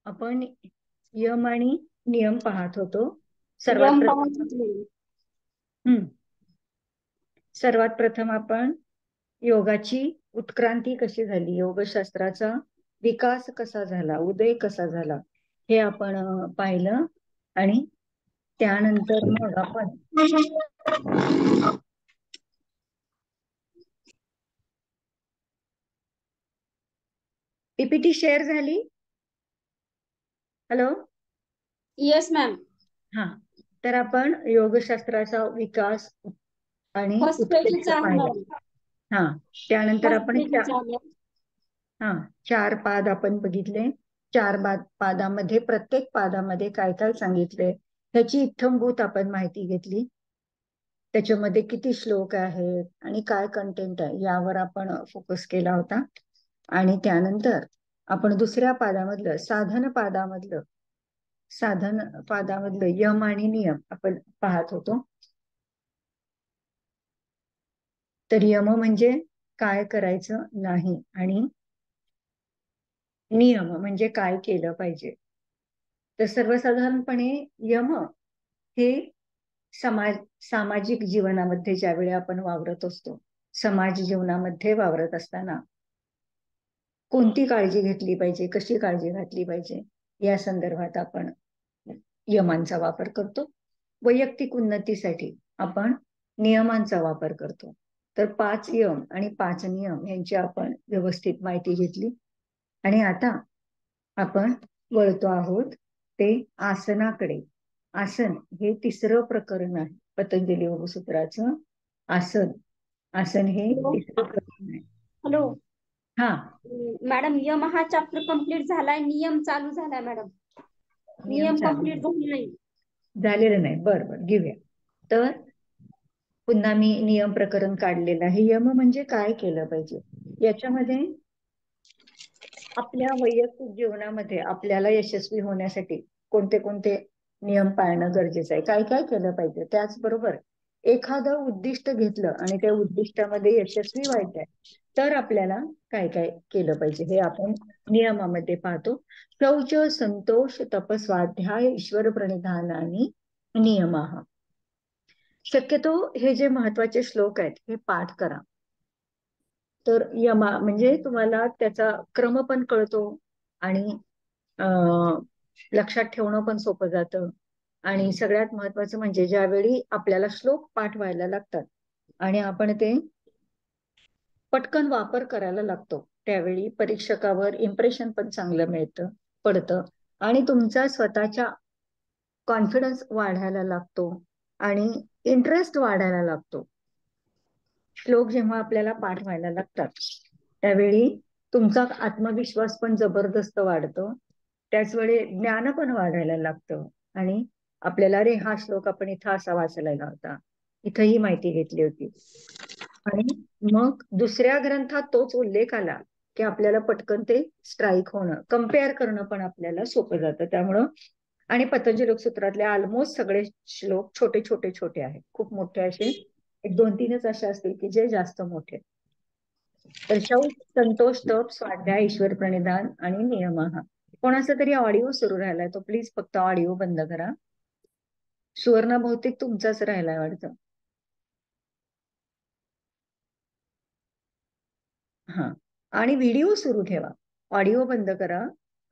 आपण यम आणि नियम पाहत होतो. सर्वात यम प्रथम पाहून सर्वात प्रथम आपण योगाची उत्क्रांती कशी झाली, योगशास्त्राचा विकास कसा झाला, उदय कसा झाला हे आपण पाहिलं. आणि त्यानंतर मग आपण पीपीटी शेअर झाली. हॅलो. Yes ma'am. हा, तर आपण योगशास्त्राचा विकास आणि फर्स्ट उत्कर्ष पेजच आहे पाहिला. मॅम. हा, त्यानंतर फर्स्ट आपण पेजच आहे. हा 4 पाद आपण बघितले. 4 पादामध्ये प्रत्येक पादामध्ये काय काय सांगितले त्याची इत्थंभूत आपण माहिती घेतली. त्याच्यामध्ये किती श्लोक आहेत आणि काय कंटेंट आहे यावर आपण फोकस केला होता. आणि त्यानंतर आपण दुसऱ्या पादामधलं साधन पादामधलं यम आणि नियम आपण पाहत होतो. तर यम म्हणजे काय करायचं नाही आणि नियम म्हणजे काय केलं पाहिजे. तर सर्वसाधारणपणे यम हे सामाजिक जीवनामध्ये ज्यावेळी आपण वावरत असतो, समाज जीवनामध्ये वावरत असताना कोणती काळजी घेतली पाहिजे, कशी काळजी घातली पाहिजे या संदर्भात आपण यमांचा वापर करतो. वैयक्तिक उन्नतीसाठी आपण नियमांचा वापर करतो. तर 5 यम आणि 5 नियम यांची आपण व्यवस्थित माहिती घेतली. आणि आता आपण वळतो आहोत ते आसनाकडे. आसन हे तिसरं प्रकरण आहे पतंजली योगसूत्राचं. आसन हे तिसरं प्रकरण आहे. हॅलो हा मॅडम, यम हा चॅप्टर कंप्लीट झालाय, नियम चालू झालाय मॅडम. नियम कंप्लीट झाले नाही. झालेलं नाही. बरं घेऊया. तर पुन्हा मी नियम प्रकरण काढलेलं आहे. यम म्हणजे काय केलं पाहिजे. याच्यामध्ये आपल्या वैयक्तिक जीवनामध्ये आपल्याला यशस्वी होण्यासाठी कोणते कोणते नियम पाळणं गरजेचं आहे, काय काय केलं पाहिजे. त्याचबरोबर एखादं उद्दिष्ट घेतलं आणि त्या उद्दिष्टामध्ये यशस्वी व्हायचंय तर आपल्याला काय काय केलं पाहिजे हे आपण नियमामध्ये पाहतो. शौच, संतोष, तपस्वाध्याय, ईश्वर प्रणिधान आणि नियमः. शक्यतो हे जे महत्वाचे श्लोक आहेत हे पाठ करा. तर यमा म्हणजे तुम्हाला त्याचा क्रम पण कळतो आणि लक्षात ठेवणं पण सोपं जातं. आणि सगळ्यात महत्वाचं म्हणजे ज्यावेळी आपल्याला श्लोक पाठ व्हायला लागतात आणि आपण ते पटकन वापर करायला लागतो त्यावेळी परीक्षकावर इम्प्रेशन पण चांगलं पडतं आणि तुमचा स्वतःच्या कॉन्फिडन्स वाढायला लागतो आणि इंटरेस्ट वाढायला लागतो. श्लोक जेव्हा आपल्याला पाठ व्हायला लागतात त्यावेळी तुमचा आत्मविश्वास पण जबरदस्त वाढतो. त्याचवेळी ज्ञान पण वाढायला लागतं आणि आपल्याला रे हा श्लोक आपण इथं असा वाचायला होता, इथं ही माहिती घेतली होती. आणि मग दुसऱ्या ग्रंथात तोच उल्लेख आला की आपल्याला पटकन ते स्ट्राईक होणं, कम्पेअर करणं पण आपल्याला सोपं जातं. त्यामुळं आणि पतंजली योगसूत्रातले ऑलमोस्ट सगळे श्लोक छोटे छोटे छोटे आहेत. खूप मोठे असे 1-2-3च असे असतील की जे जास्त मोठे. तर शौच, संतोष, तप, स्वाध्याय, ईश्वर प्रणिधान आणि नियमः. कोणाचा तरी ऑडिओ सुरू राहिलाय, तो प्लीज फक्त ऑडिओ बंद करा. सुवर्ण बहुतेक तुमचाच राहिलाय वाटतं. हा, आणि व्हिडिओ सुरू ठेवा. ऑडिओ बंद करा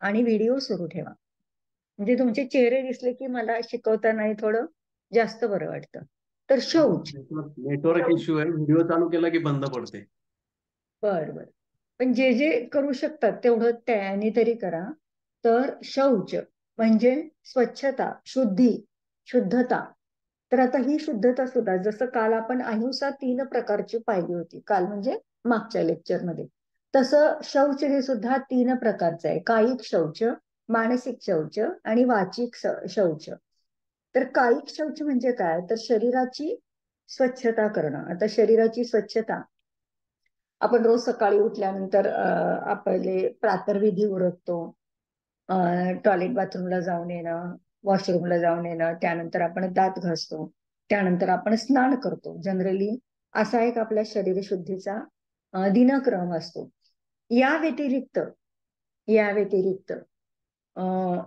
आणि व्हिडिओ सुरू ठेवा. म्हणजे तुमचे चेहरे दिसले की मला शिकवताना थोडं जास्त बरं वाटतं. तर शौच, नेटवर्क इश्यू आहे, व्हिडिओ चालू केला की बंद पडते. बर पण जे जे करू शकतात तेवढं त्याने तरी करा. तर शौच म्हणजे स्वच्छता, शुद्धता. तर आता ही शुद्धता सुद्धा जसं काल आपण अहिंसा 3 प्रकारची पाहिली होती, काल म्हणजे मागच्या लेक्चरमध्ये, तसं शौच हे सुद्धा 3 प्रकारचं आहे. कायिक शौच, मानसिक शौच आणि वाचिक शौच. तर कायिक शौच म्हणजे काय, तर शरीराची स्वच्छता करणं. आता शरीराची स्वच्छता आपण रोज सकाळी उठल्यानंतर आपले प्रातर्विधी उरकतो. टॉयलेट बाथरूमला जाऊन येणं, वॉशरूमला जाऊन येणं, त्यानंतर आपण दात घासतो, त्यानंतर आपण स्नान करतो. जनरली असा एक आपल्या शरीर शुद्धीचा दिनक्रम असतो. या व्यतिरिक्त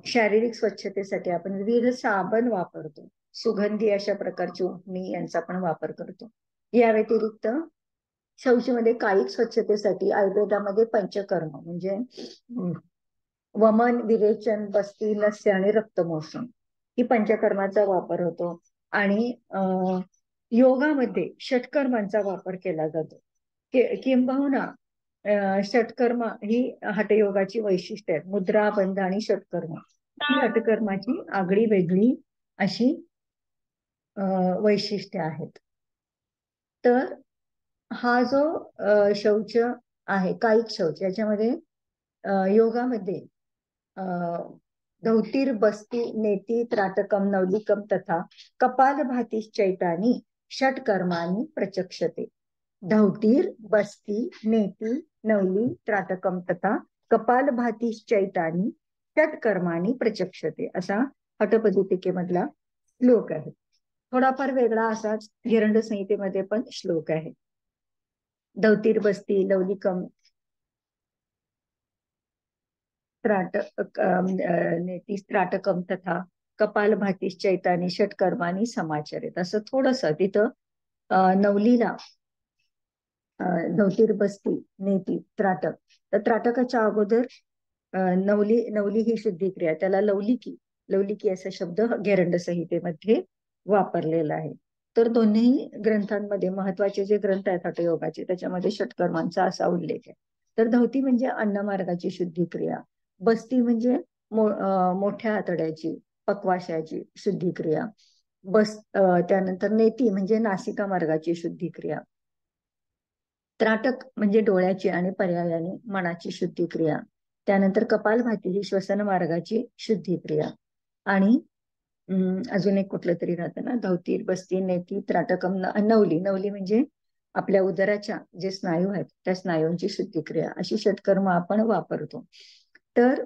शारीरिक स्वच्छतेसाठी आपण विविध साबण वापरतो, सुगंधी अशा प्रकारची उटणी यांचा पण वापर करतो. या व्यतिरिक्त शौचमध्ये कायिक स्वच्छतेसाठी आयुर्वेदामध्ये पंचकर्म म्हणजे वमन, विरेचन, बस्ती, लस्य आणि रक्तमोषण ही पंचकर्माचा वापर होतो. आणि योगामध्ये षटकर्मांचा वापर केला जातो. किंबहुना षटकर्म ही हठयोगाची वैशिष्ट्य आहेत. मुद्रा, बंध आणि षटकर्म ही हठकर्माची आगळी वेगळी अशी वैशिष्ट्य आहेत. तर हा जो शौच आहे, कायिक शौच, याच्यामध्ये योगामध्ये धौतीर, बस्ती, नेती, त्राटकम, नवलिकम तथा कपालभातीश्चैतानि षटकर्माणि प्रचक्षते. धौतीर, बस्ती, नेती, नवली, त्राटकम तथा कपालभातीश्चैतानि षटकर्माणि प्रचक्षते असा हठपदीपिकेमधला श्लोक आहे. थोडाफार वेगळा असाच गिरंड संहितेमध्ये पण श्लोक आहे. धौतीर, बस्ती, लवलिकम, नेतिस्त्राटकम तथा कपालभातीश्चैतानि षटकर्माणि समाचरेत असं थोडस तिथं नवलीला धौतीर, बस्ती, नेती, त्राटक, तर त्राटकाच्या अगोदर नवली ही शुद्धिक्रिया, त्याला लवलिकी असा शब्द गेरंड संहितेमध्ये वापरलेला आहे. तर दोन्ही ग्रंथांमध्ये महत्वाचे जे ग्रंथ आहेत हठयोगाचे त्याच्यामध्ये षटकर्मांचा असा उल्लेख आहे. तर धौती म्हणजे अन्नमार्गाची शुद्धिक्रिया, बस्ती म्हणजे मोठ्या आतड्याची पक्वाशयाची शुद्धिक्रिया, त्यानंतर नेती म्हणजे नासिका मार्गाची शुद्धिक्रिया, त्राटक म्हणजे डोळ्याची आणि पर्यायाने मनाची शुद्धिक्रिया, त्यानंतर कपालभाती ही श्वसन मार्गाची शुद्धिक्रिया, आणि अजून एक कुठलं तरी राहतं ना, धौतीर, बस्ती, नेती, त्राटकम, नवली म्हणजे आपल्या उदराच्या जे स्नायू आहेत त्या स्नायूंची शुद्धिक्रिया, अशी षटकर्म आपण वापरतो. तर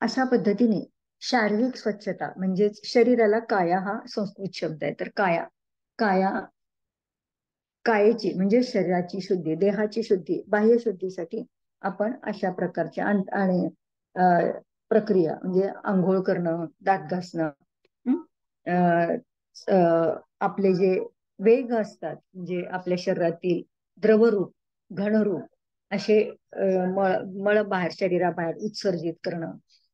अशा पद्धतीने शारीरिक स्वच्छता म्हणजेच शरीराला काया हा संस्कृत शब्द आहे. तर कायेची म्हणजे शरीराची शुद्धी, देहाची शुद्धी, बाह्य शुद्धीसाठी आपण अशा प्रकारच्या आणि प्रक्रिया म्हणजे आंघोळ करणं, दात घासणं, आपले जे वेग असतात म्हणजे आपल्या शरीरातील द्रवरूप, घनरूप असे मळ बाहेर शरीराबाहेर उत्सर्जित करणं,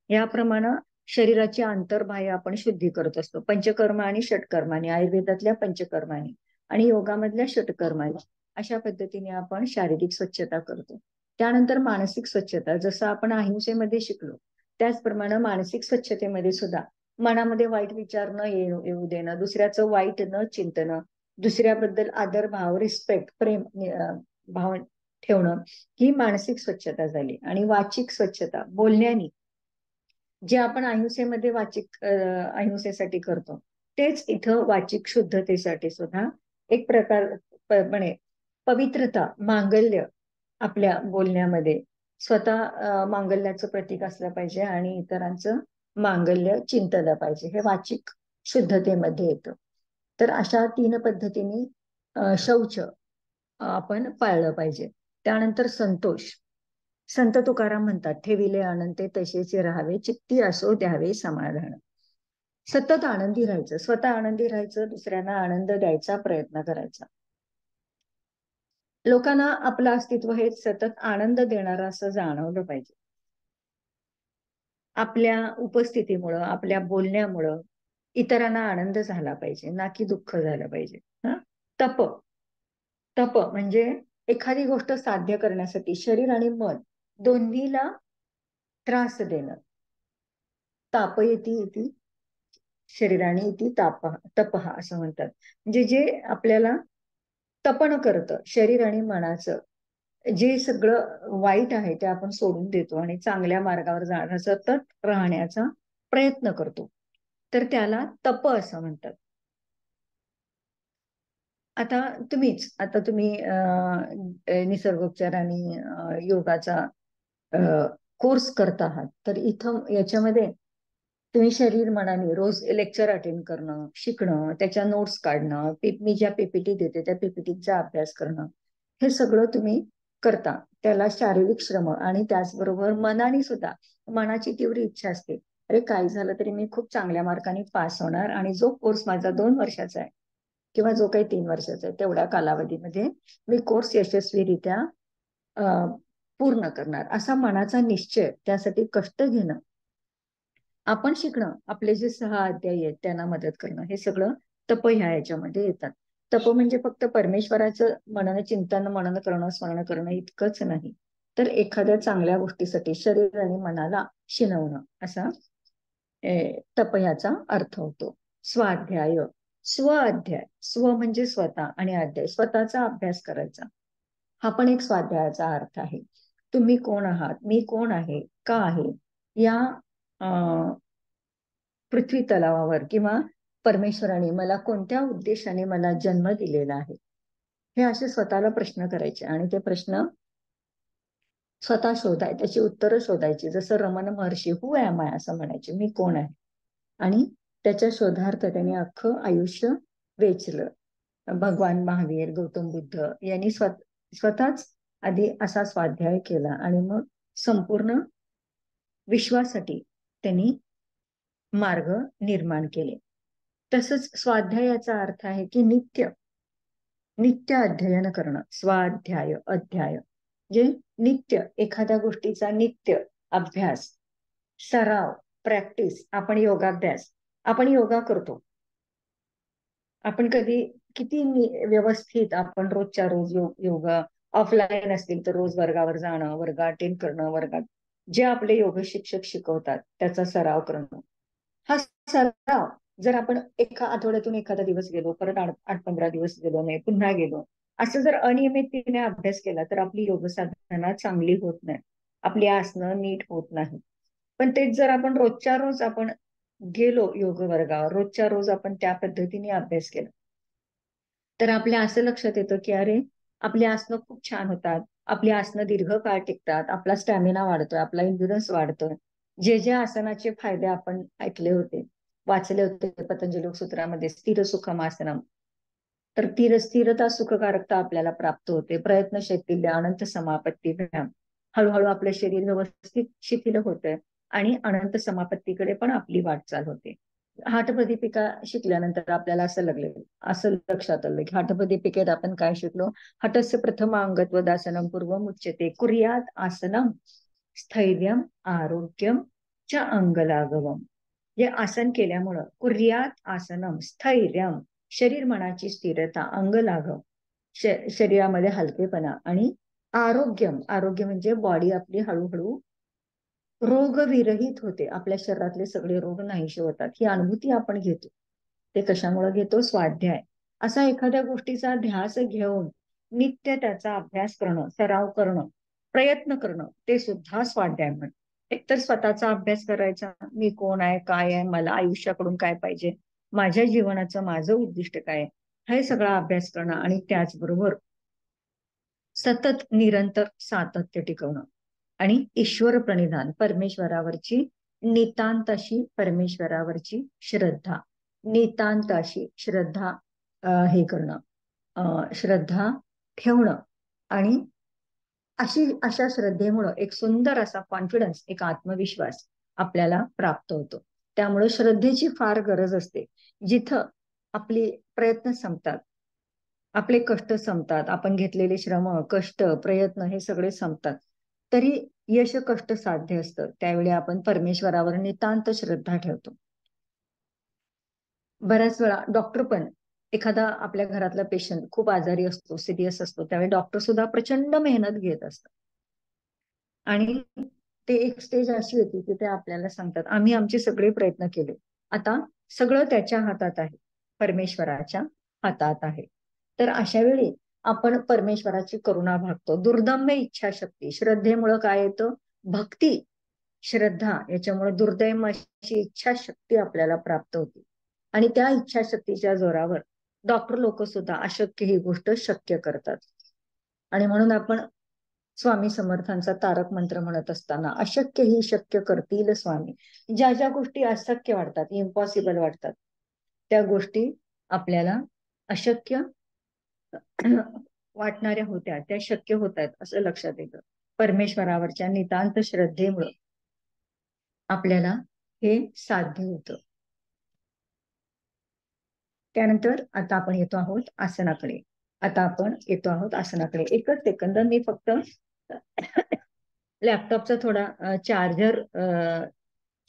याप्रमाणे शरीराची अंतर्बाह्य आपण शुद्धी करत असतो पंचकर्म आणि षटकर्माने, आयुर्वेदातल्या पंचकर्माने आणि योगामधल्या षटकर्माने. अशा पद्धतीने आपण शारीरिक स्वच्छता करतो. त्यानंतर मानसिक स्वच्छता, जसं आपण अहिंसेमध्ये शिकलो त्याचप्रमाणे मानसिक स्वच्छतेमध्ये सुद्धा मनामध्ये वाईट विचार न येऊ देणं, दुसऱ्याचं वाईट न चिंतन, दुसऱ्याबद्दल आदर भाव, रिस्पेक्ट, प्रेम भाव ठेवणं ही मानसिक स्वच्छता झाली. आणि वाचिक स्वच्छता, बोलण्याने जे आपण अहिंसेमध्ये अहिंसेसाठी करतो तेच इथं वाचिक शुद्धतेसाठी सुद्धा एक प्रकार पवित्रता, मांगल्य आपल्या बोलण्यामध्ये, स्वतः मांगल्याचं प्रतीक असलं पाहिजे आणि इतरांचं मांगल्य चिंतलं पाहिजे, हे वाचिक शुद्धतेमध्ये येतं. तर अशा 3 पद्धतीने शौच आपण पाळलं पाहिजे. त्यानंतर संतोष, संत तुकाराम म्हणतात, ठेविले अनंते तसेचे राहावे, चित्ती असो द्यावे समाधान. सतत आनंदी राहायचं, स्वतः आनंदी राहायचं, दुसऱ्यांना आनंद द्यायचा प्रयत्न करायचा. लोकांना आपलं अस्तित्व हे सतत आनंद देणारं असं जाणवलं पाहिजे. आपल्या उपस्थितीमुळं, आपल्या बोलण्यामुळं इतरांना आनंद झाला पाहिजे, ना की दुःख झालं पाहिजे. तप म्हणजे एखादी गोष्ट साध्य करण्यासाठी शरीर आणि मन दोन्हीला त्रास देणं. तापयती शरीराने इति तपहा असं म्हणतात. म्हणजे जे आपल्याला तपण करतं शरीर आणि मनाचं, जे सगळं वाईट आहे ते आपण सोडून देतो आणि चांगल्या मार्गावर जाणं, सतत राहण्याचा प्रयत्न करतो, तर त्याला तप असं म्हणतात. आता तुम्ही निसर्गोपचार आणि योगाचा कोर्स करत आहात, तर इथं याच्यामध्ये तुम्ही शरीर मनाने रोज लेक्चर अटेंड करणं, शिकणं, त्याच्या नोट्स काढणं, मी ज्या पीपीटी देते त्या पीपीटीचा अभ्यास करणं, हे सगळं तुम्ही करता त्याला शारीरिक श्रम आणि त्याचबरोबर मनाने सुद्धा, मनाची तीव्र इच्छा असते, अरे काही झालं तरी मी खूप चांगल्या मार्काने पास होणार आणि जो कोर्स माझा 2 वर्षाचा आहे किंवा जो काही 3 वर्षाचा आहे तेवढ्या कालावधीमध्ये मी कोर्स यशस्वीरित्या पूर्ण करणार, असा मनाचा निश्चय, त्यासाठी कष्ट घेणं, आपण शिकणं, आपले जे 6 अध्याय आहेत त्यांना मदत करणं, हे सगळं तप ह्या याच्यामध्ये येतात. तप म्हणजे फक्त परमेश्वराचं मनन चिंतन मनन करणं स्मरण करणं इतकंच नाही, तर एखाद्या चांगल्या गोष्टीसाठी शरीर आणि मनाला शिनवणं, असा तप ह्याचा अर्थ होतो. स्वाध्याय, स्व अध्याय, स्व म्हणजे स्वतः आणि अध्याय स्वतःचा अभ्यास करायचा, हा पण एक स्वाध्यायाचा अर्थ आहे. तुम्ही कोण आहात, मी कोण आहे, का आहे, या पृथ्वी तलावावर किंवा परमेश्वराने मला कोणत्या उद्देशाने मला जन्म दिलेला आहे, हे असे स्वतःला प्रश्न करायचे आणि ते प्रश्न स्वतः शोधाय, त्याची उत्तरं शोधायची. जसं रमण महर्षी हू ॲम आय असं म्हणायचे, मी कोण आहे, आणि त्याच्या शोधार्थ त्याने अख्खं आयुष्य वेचलं. भगवान महावीर, गौतम बुद्ध यांनी स्वतःच आधी असा स्वाध्याय केला आणि मग संपूर्ण विश्वासाठी त्यांनी मार्ग निर्माण केले. तसंच स्वाध्यायाचा अर्थ आहे की नित्य अध्ययन करणं. स्वाध्याय अध्याय जे नित्य एखाद्या गोष्टीचा नित्य अभ्यास, सराव, प्रॅक्टिस. आपण योगा करतो, आपण कधी किती व्यवस्थित आपण रोजच्या रोज योगा ऑफलाईन असतील तर रोज वर्गावर जाणं, वर्ग अटेंड करणं, वर्गात जे आपले योग शिक्षक शिकवतात त्याचा सराव करणं. हा सराव जर आपण एका आठवड्यातून एखादा दिवस गेलो, परत 8-15 दिवस गेलो नाही, पुन्हा गेलो, असं जर अनियमितपणे अभ्यास केला तर आपली योग साधना चांगली होत नाही, आपली आसनं नीट होत नाही. पण तेच जर आपण रोजच्या रोज आपण गेलो योग वर्गावर, रोजच्या रोज आपण त्या पद्धतीने अभ्यास केला, तर आपल्या असं लक्षात येतं की अरे आपली आसनं खूप छान होतात, आपली आसनं दीर्घ काळ टिकतात, आपला स्टॅमिना वाढतोय, आपला एन्ड्युरन्स वाढतोय. जे आसनाचे फायदे आपण ऐकले होते, वाचले होते पतंजली योग सूत्रामध्ये, स्थिर सुखम आसनम, तर स्थिरता सुखकारकता आपल्याला प्राप्त होते. प्रयत्न शैथिल्य अनंत समापत्ती व्यायाम, हळूहळू आपलं शरीर व्यवस्थित शिथिल होतंय आणि अनंत समापत्तीकडे पण आपली वाटचाल होते. हठप्रदीपिका शिकल्यानंतर आपल्याला असं लक्षात आलं की हठप्रदीपिकेत आपण काय शिकलो, हठस्य प्रथम अंगत्वदासनम पूर्वम उच्यते कुर्यात आसनम स्थैर्यम आरोग्यम च अंगलाघवम. जे आसन केल्यामुळं कुर्यात आसनम स्थैर्यम, शरीर मनाची स्थिरता, अंगलाघव शरीरामध्ये हलकेपणा, आणि आरोग्य म्हणजे बॉडी आपली हळूहळू रोगविरहित होते, आपल्या शरीरातले सगळे रोग नाहीसे होतात, ही अनुभूती आपण घेतो. ते कशामुळे घेतो? स्वाध्याय. असा एखाद्या गोष्टीचा ध्यास घेऊन नित्य त्याचा अभ्यास करणं, सराव करणं, प्रयत्न करणं, ते सुद्धा स्वाध्याय म्हण. एकतर स्वतःचा अभ्यास करायचा, मी कोण आहे, काय आहे, मला आयुष्याकडून काय पाहिजे, माझ्या जीवनाचं माझं उद्दिष्ट काय, हे सगळा अभ्यास करणं, आणि त्याचबरोबर सतत निरंतर सातत्य टिकवणं, आणि ईश्वर प्रणिधान, परमेश्वरावरची नितांत अशी परमेश्वरावरची श्रद्धा, नितांत अशी श्रद्धा हे करणं, श्रद्धा ठेवणं, आणि अशा श्रद्धेमुळं एक सुंदर असा कॉन्फिडन्स, एक आत्मविश्वास आपल्याला प्राप्त होतो. त्यामुळे श्रद्धेची फार गरज असते. जिथं आपले प्रयत्न संपतात, आपले कष्ट संपतात, आपण घेतलेले श्रम, कष्ट, प्रयत्न हे सगळे संपतात, तरी यश कष्ट साध्य असतं, त्यावेळी आपण परमेश्वरावर नितांत श्रद्धा ठेवतो. बऱ्याच वेळा डॉक्टर पण, एखादा आपल्या घरातला पेशंट खूप आजारी असतो, सिरियस असतो, त्यावेळी डॉक्टर सुद्धा प्रचंड मेहनत घेत असतात, आणि ते एक स्टेज अशी होती की ते आपल्याला सांगतात, आम्ही आमचे सगळे प्रयत्न केले, आता सगळं त्याच्या हातात आहे, परमेश्वराच्या हातात आहे. तर अशा वेळी आपण परमेश्वराची करुणा भागतो. दुर्दम्य इच्छाशक्ती, श्रद्धेमुळं काय येतं? भक्ती, श्रद्धा, याच्यामुळे दुर्दैव अशी इच्छाशक्ती आपल्याला प्राप्त होते, आणि त्या इच्छाशक्तीच्या जोरावर डॉक्टर लोक सुद्धा अशक्य ही गोष्ट शक्य करतात. आणि म्हणून आपण स्वामी समर्थांचा तारक मंत्र म्हणत असताना, अशक्य ही शक्य करतील स्वामी. ज्या ज्या गोष्टी अशक्य वाटतात, इम्पॉसिबल वाटतात, त्या गोष्टी आपल्याला अशक्य वाटणाऱ्या होत्या त्या शक्य होत आहेत असं लक्षात येतं. परमेश्वरावरच्या नितांत श्रद्धेमुळं आपल्याला हे साध्य होतं. त्यानंतर आता आपण येतो आहोत आसनाकडे. एकच सेकंद, मी फक्त लॅपटॉपचा थोडा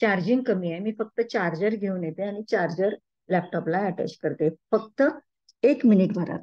चार्जिंग कमी आहे. मी फक्त चार्जर घेऊन येते आणि चार्जर लॅपटॉपला अटॅच करते. फक्त 1 मिनिट भरात.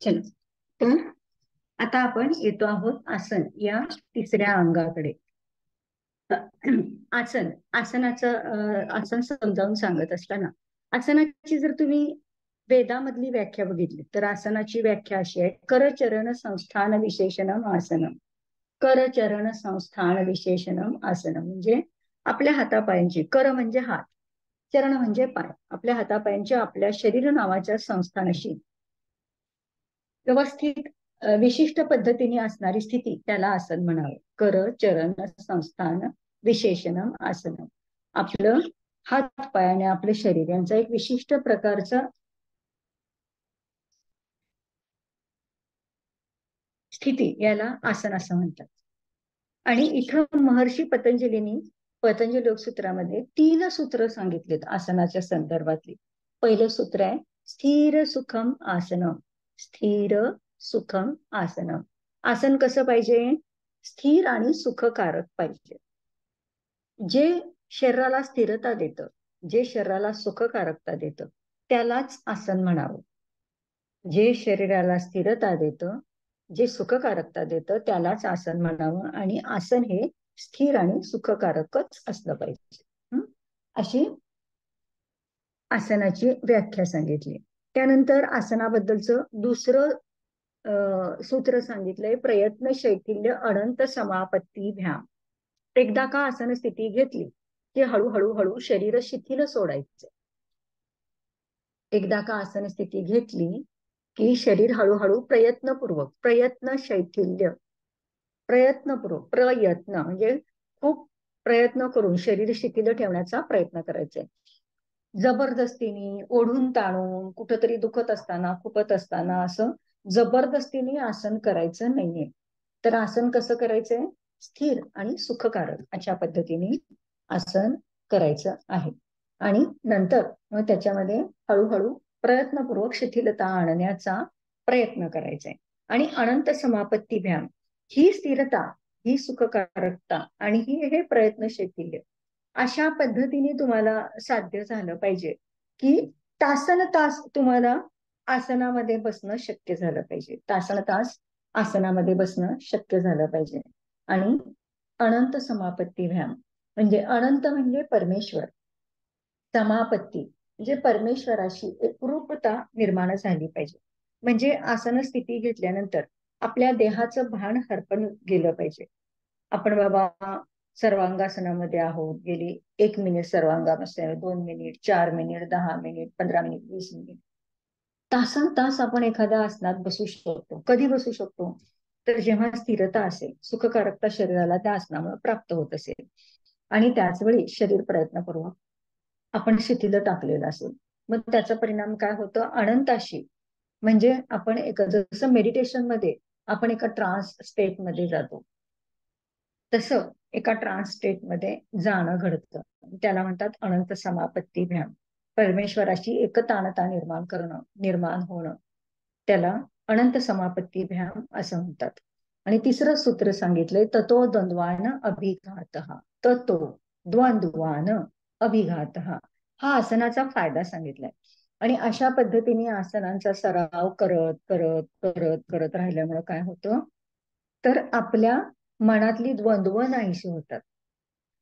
चला, तर आता आपण येतो आहोत आसन या तिसऱ्या अंगाकडे. आसन समजावून सांगत असताना आसनाची जर तुम्ही वेदामधली व्याख्या बघितली तर आसनाची व्याख्या अशी आहे: करचरण संस्थान विशेषणम आसनम. करचरण संस्थान विशेषणम आसनम म्हणजे आपल्या हातापायांची, कर म्हणजे हात, चरण म्हणजे पाय, आपल्या हातापायांच्या आपल्या शरीर नावाच्या संस्थानाशी व्यवस्थित विशिष्ट पद्धतीने असणारी स्थिती त्याला आसन म्हणावे. कर चरण संस्थान विशेषणम आसनम. आपलं हात पाय आणि आपलं शरीर यांचा एक विशिष्ट प्रकारचा स्थिती याला आसन असं म्हणतात. आणि इथं महर्षी पतंजलींनी पतंजली योगसूत्रामध्ये 3 सूत्र सांगितलेत आसनाच्या संदर्भातली. पहिलं सूत्र आहे स्थिर सुखम आसनम. स्थिर सुखम आसनम. आसन कसं पाहिजे? स्थिर आणि सुखकारक पाहिजे. जे शरीराला स्थिरता देतं, जे शरीराला सुखकारकता देतं त्यालाच आसन म्हणावं. जे शरीराला स्थिरता देतं, जे सुखकारकता देतं त्यालाच आसन म्हणावं. आणि आसन हे स्थिर आणि सुखकारकच असलं पाहिजे. अशी आसनाची व्याख्या सांगितली. त्यानंतर आसनाबद्दलचं दुसरं सूत्र सांगितलंय प्रयत्न शैथिल्य अनंत समापत्ती भ्याम. एकदा का आसन स्थिती घेतली की हळूहळू शरीर शिथिल सोडायचं. एकदा का आसन स्थिती घेतली की शरीर हळूहळू प्रयत्नपूर्वक, प्रयत्न म्हणजे खूप प्रयत्न करून शरीर शिथिल ठेवण्याचा प्रयत्न करायचा. जबरदस्तीने, ओढून ताणून, कुठंतरी दुखत असताना, खुपत असताना असं जबरदस्तीने आसन करायचं नाहीये. तर आसन कसं करायचंय? स्थिर आणि सुखकारक अशा पद्धतीने आसन करायचं आहे. आणि नंतर मग त्याच्यामध्ये हळूहळू प्रयत्नपूर्वक शिथिलता आणण्याचा प्रयत्न करायचा आहे. आणि अनंत समापत्ती भ्याम ही स्थिरता ही सुखकारकता आणि हे प्रयत्नशील अशा पद्धतीने तुम्हाला साध्य झालं पाहिजे की तासन तास तुम्हाला आसनामध्ये बसणं शक्य झालं पाहिजे. तासन तास आसनामध्ये बसणं शक्य झालं पाहिजे. आणि अनंत समापत्ती व्यायाम म्हणजे अनंत म्हणजे परमेश्वर, समापत्ती म्हणजे परमेश्वराशी एकरूपता निर्माण झाली पाहिजे. म्हणजे आसन स्थिती घेतल्यानंतर आपल्या देहाचं भान हरपण गेलं पाहिजे. आपण बाबा सर्वांगासनामध्ये आहोत, गेली 1 मिनिट सर्वांगामध्ये, 2 minute, 4 minute, 10 minute, 15 minute, 20 minute, तासन तास आपण एखाद्या आसनात बसू शकतो. कधी बसू शकतो? तर जेव्हा स्थिरता असेल, सुखकारकता शरीराला त्या आसनामुळे प्राप्त होत असेल आणि त्याच वेळी शरीर प्रयत्नपूर्वक आपण शिथिल टाकलेलं असेल, मग त्याचा परिणाम काय होतं? अनंताशी म्हणजे आपण जसं मेडिटेशन मध्ये आपण एका ट्रान्स स्टेट मध्ये जातो, तसं एका ट्रान्स स्टेट मध्ये जाणं घडतं. त्याला म्हणतात अनंत समापत्ती व्यायाम. परमेश्वराशी एकतानता निर्माण होणं, त्याला अनंत समापत्ती व्यायाम असं म्हणतात. आणि तिसरं सूत्र सांगितलंय ततो द्वंद्वान अभिघात. ततो द्वंद्वान अभिघात हा आसनाचा फायदा सांगितलाय. आणि अशा पद्धतीने आसनांचा सराव करत करत करत करत राहिल्यामुळे काय होतं? तर आपल्या मनातली द्वंद्व नाहीशी होतात.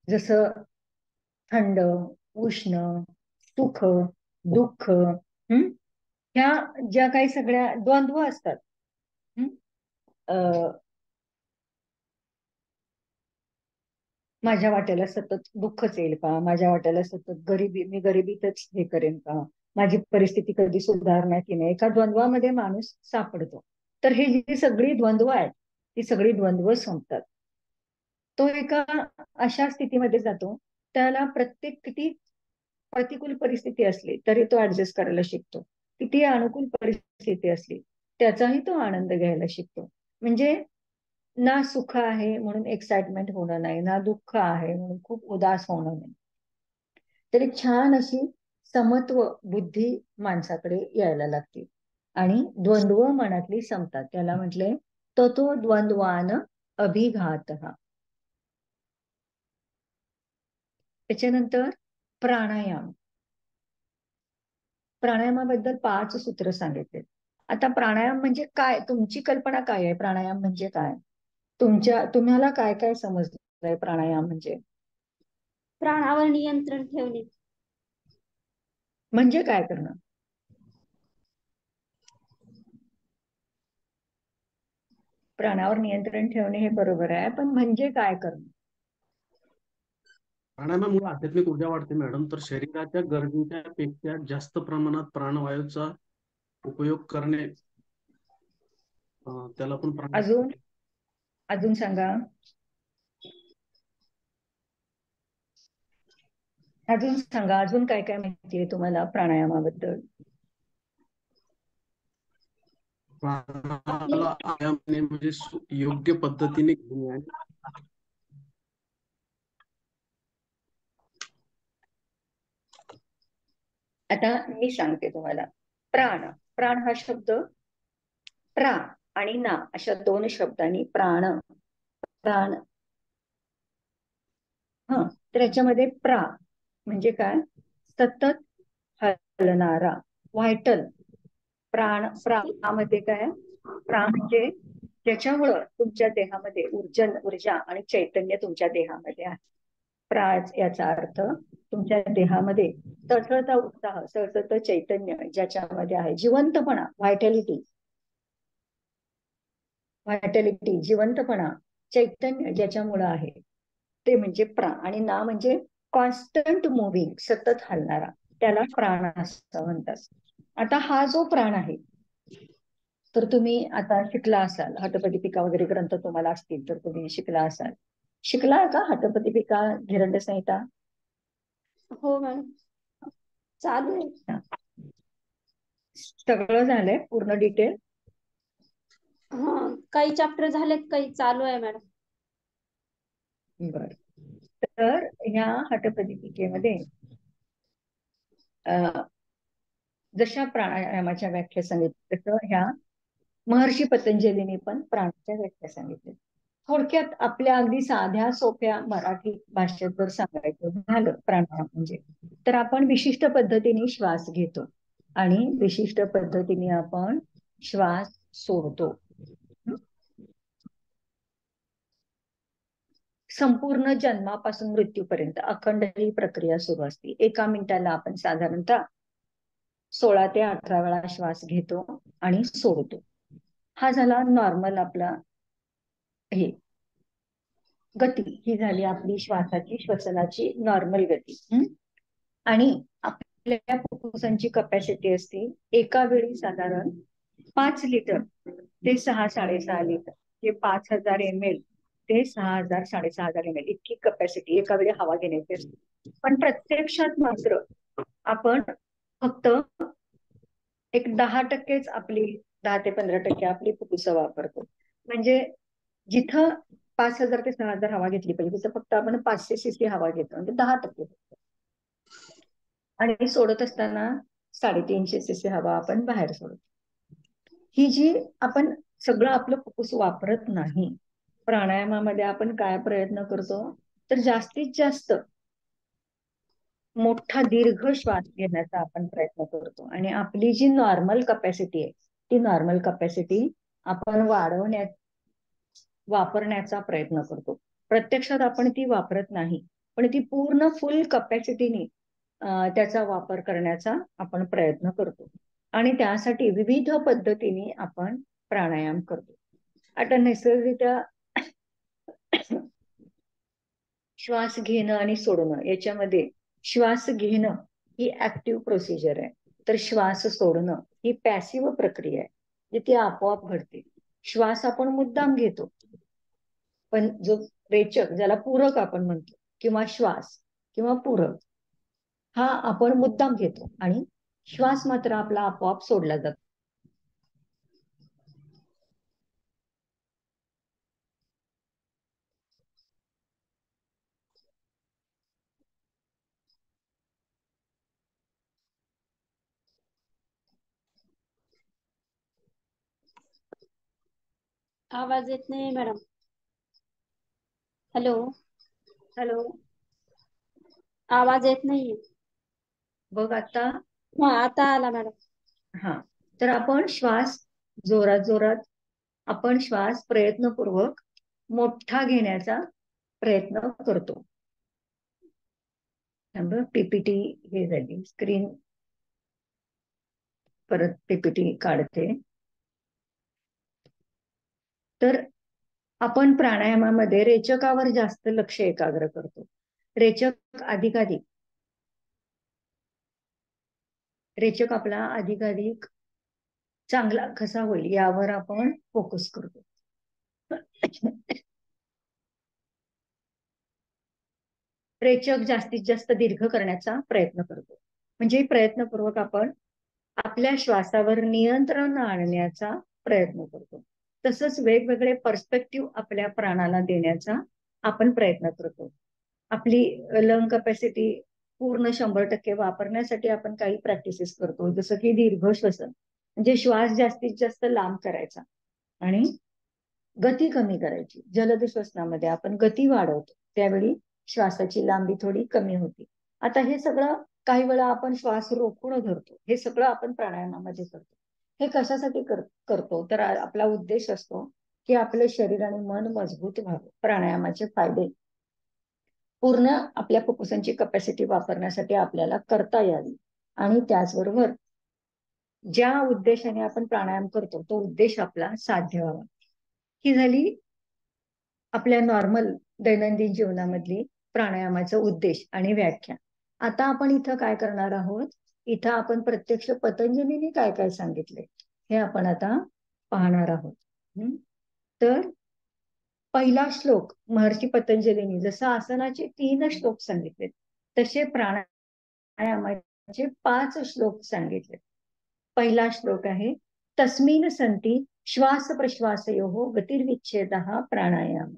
जसं थंड, उष्ण, सुख, दुःख, ह्या ज्या काही सगळ्या द्वंद्व असतात, माझ्या वाट्याला सतत दुःखच येईल का? माझ्या वाट्याला सतत मी गरिबीतच हे करेन का? माझी परिस्थिती कधी सुधारणार की नाही? एका द्वंद्वामध्ये माणूस सापडतो. तर हे जी सगळी द्वंद्व आहेत, ती सगळी द्वंद्व संपतात. तो एका अशा स्थितीमध्ये जातो, त्याला प्रत्येक किती प्रतिकूल परिस्थिती असली तरी तो ऍडजस्ट करायला शिकतो. किती अनुकूल परिस्थिती असली त्याचाही तो आनंद घ्यायला शिकतो. म्हणजे ना सुख आहे म्हणून एक्साइटमेंट होणं नाही, ना दुःख आहे म्हणून खूप उदास होणं नाही. तर एक छान अशी समत्व बुद्धी माणसाकडे यायला लागते आणि द्वंद्व मनातली संपतात. त्याला म्हटले ततो द्वंद्वान अभिघात. त्याच्यानंतर प्राणायाम. प्राणायामाबद्दल 5 सूत्र सांगितले. आता प्राणायाम म्हणजे काय? तुमची कल्पना काय आहे? प्राणायाम म्हणजे काय? तुम्हाला काय काय समजलंय प्राणायाम म्हणजे? प्राणावर नियंत्रण ठेवणे. म्हणजे काय करणं? प्राणावर नियंत्रण ठेवणे हे बरोबर आहे, पण म्हणजे काय करणं? प्राणायामामुळे आध्यात्मिक ऊर्जा वाढते मॅडम. तर शरीराच्या गरजेच्या पेक्षा जास्त प्रमाणात प्राणवायूचा उपयोग करणे, त्याला पण प्राणायाम. अजून सांगा. अजून काय काय माहिती आहे तुम्हाला प्राणायामाबद्दल? प्राणायामाला आयाम म्हणजे योग्य पद्धतीने घेणे. आता मी सांगते तुम्हाला. प्राण हा शब्द प्रा आणि ना अशा 2 शब्दांनी प्राण तर याच्यामध्ये प्रा म्हणजे काय? सतत हलणारा, व्हायटल. प्राणामध्ये काय? प्रा म्हणजे ज्याच्यामुळं तुमच्या देहामध्ये ऊर्जा आणि चैतन्य तुमच्या देहामध्ये आहे. प्राज याचा अर्थ तुमच्या देहामध्ये सळसळता उत्साह, सळसळतं चैतन्य ज्याच्यामध्ये आहे, जिवंतपणा, व्हायटॅलिटी, जिवंतपणा, चैतन्य ज्याच्यामुळं आहे ते म्हणजे प्राण. आणि ना म्हणजे कॉन्स्टंट मुव्हिंग, सतत हलणारा, त्याला प्राण असं म्हणतात. आता हा जो प्राण आहे, तर तुम्ही आता शिकला असाल, हटपदीपिका वगैरे ग्रंथ तुम्हाला असतील तर तुम्ही शिकला असाल. शिकला का हटपदीपिका, घिरंड संहिता? हो मॅडम, चालू आहे. सगळं झालंय पूर्ण डिटेल? हा, काही चॅप्टर झालेत, काही चालू आहे मॅडम. बर. तर ह्या हटपदीपिकेमध्ये जशा प्राणायामाच्या व्याख्या सांगितल्या तसं ह्या महर्षी पतंजलीने पण प्राणाच्या व्याख्या सांगितल्या. थोडक्यात आपल्या अगदी साध्या सोप्या मराठी भाषेत जर सांगायचं झालं प्राणायाम म्हणजे, तर आपण विशिष्ट पद्धतीने श्वास घेतो आणि विशिष्ट पद्धतीने आपण श्वास सोडतो. संपूर्ण जन्मापासून मृत्यूपर्यंत अखंड ही प्रक्रिया सुरू असते. 1 मिनिटाला आपण साधारणतः 16 ते 18 वेळा श्वास घेतो आणि सोडतो. हा झाला नॉर्मल आपला हे गती. ही झाली आपली श्वासाची श्वसनाची नॉर्मल गती. आणि आपल्या फुफ्फुसांची कपॅसिटी असते एका वेळी साधारण 5 लिटर ते 6-6.5 लिटर, हे 5000 ml ते 6000 6,500 ml इतकी कपॅसिटी एका वेळी हवा घेण्याची असते. पण प्रत्यक्षात मात्र आपण फक्त एक 10%च आपली 10 ते 15% आपली फुफ्फुस वापरतो. म्हणजे जिथं 5000 ते 6000 हवा घेतली पाहिजे तिथं फक्त आपण 500 cc हवा घेतो, म्हणजे 10%. आणि सोडत असताना 350 cc हवा आपण बाहेर सोडतो. ही जी आपण सगळं आपलं फुफ्फुस वापरत नाही. प्राणायामामध्ये आपण काय प्रयत्न करतो तर जास्तीत जास्त मोठा दीर्घ श्वास घेण्याचा आपण प्रयत्न करतो आणि आपली जी नॉर्मल कपॅसिटी आहे ती नॉर्मल कपॅसिटी आपण वापरण्याचा प्रयत्न करतो. प्रत्यक्षात आपण ती वापरत नाही, पण ती पूर्ण फुल कपॅसिटीने त्याचा वापर करण्याचा आपण प्रयत्न करतो आणि त्यासाठी विविध पद्धतीने आपण प्राणायाम करतो. आता नैसर्गिकरित्या श्वास घेणं आणि सोडणं याच्यामध्ये श्वास घेणं ही ऍक्टिव्ह प्रोसिजर आहे, तर श्वास सोडणं ही पॅसिव्ह प्रक्रिया आहे, जी ती आपोआप घडते. श्वास आपण मुद्दाम घेतो, पण जो रेचक ज्याला पूरक आपण म्हणतो किंवा श्वास किंवा पूरक हा आपण मुद्दाम घेतो आणि श्वास मात्र आपला आपोआप सोडला जातो. आवाज येत नाही मॅडम. हॅलो हॅलो, आवाज येत नाहीये. बघ आता. हा आता आला मॅडम. हा, तर आपण श्वास जोरात जोरात आपण श्वास प्रयत्नपूर्वक मोठा घेण्याचा प्रयत्न करतो. पीपीटी हे झाली स्क्रीन, परत पीपीटी काढते. तर आपण प्राणायामामध्ये रेचकावर जास्त लक्ष एकाग्र करतो. रेचक आपला अधिकाधिक चांगला कसा होईल यावर आपण फोकस करतो. रेचक जास्तीत जास्त दीर्घ करण्याचा प्रयत्न करतो. म्हणजे प्रयत्नपूर्वक आपण आपल्या श्वासावर नियंत्रण आणण्याचा प्रयत्न करतो. तसंच वेगवेगळे पर्स्पेक्टिव्ह आपल्या प्राणाला देण्याचा आपण प्रयत्न करतो. आपली लंग कपॅसिटी पूर्ण 100% वापरण्यासाठी आपण काही प्रॅक्टिसेस करतो, जसं की दीर्घ श्वसन, म्हणजे श्वास जास्तीत जास्त लांब करायचा आणि गती कमी करायची. जलद श्वसनामध्ये आपण गती वाढवतो, त्यावेळी श्वासाची लांबी थोडी कमी होती. आता हे सगळं काही वेळा आपण श्वास रोखून धरतो, हे सगळं आपण प्राणायामामध्ये करतो. हे कशासाठी करतो तर आपला उद्देश असतो की आपलं शरीर आणि मन मजबूत व्हावं. प्राणायामाचे फायदे पूर्ण आपल्या फुफ्फुसांची कपॅसिटी वापरण्यासाठी आपल्याला करता यावी आणि त्याचबरोबर ज्या उद्देशाने आपण प्राणायाम करतो तो उद्देश आपला साध्य व्हावा. ही झाली आपल्या नॉर्मल दैनंदिन जीवनामधली प्राणायामाचा उद्देश आणि व्याख्या. आता आपण इथं काय करणार आहोत, इथं आपण प्रत्यक्ष पतंजलीने काय काय सांगितले हे आपण आता पाहणार आहोत. तर पहिला श्लोक महर्षी पतंजलीने जसं आसनाचे 3 श्लोक सांगितले तसे प्राणायामाचे 5 श्लोक सांगितले. पहिला श्लोक आहे तस्मिन संती श्वास प्रश्वासयोः गतिर्विच्छेदः प्राणायाम.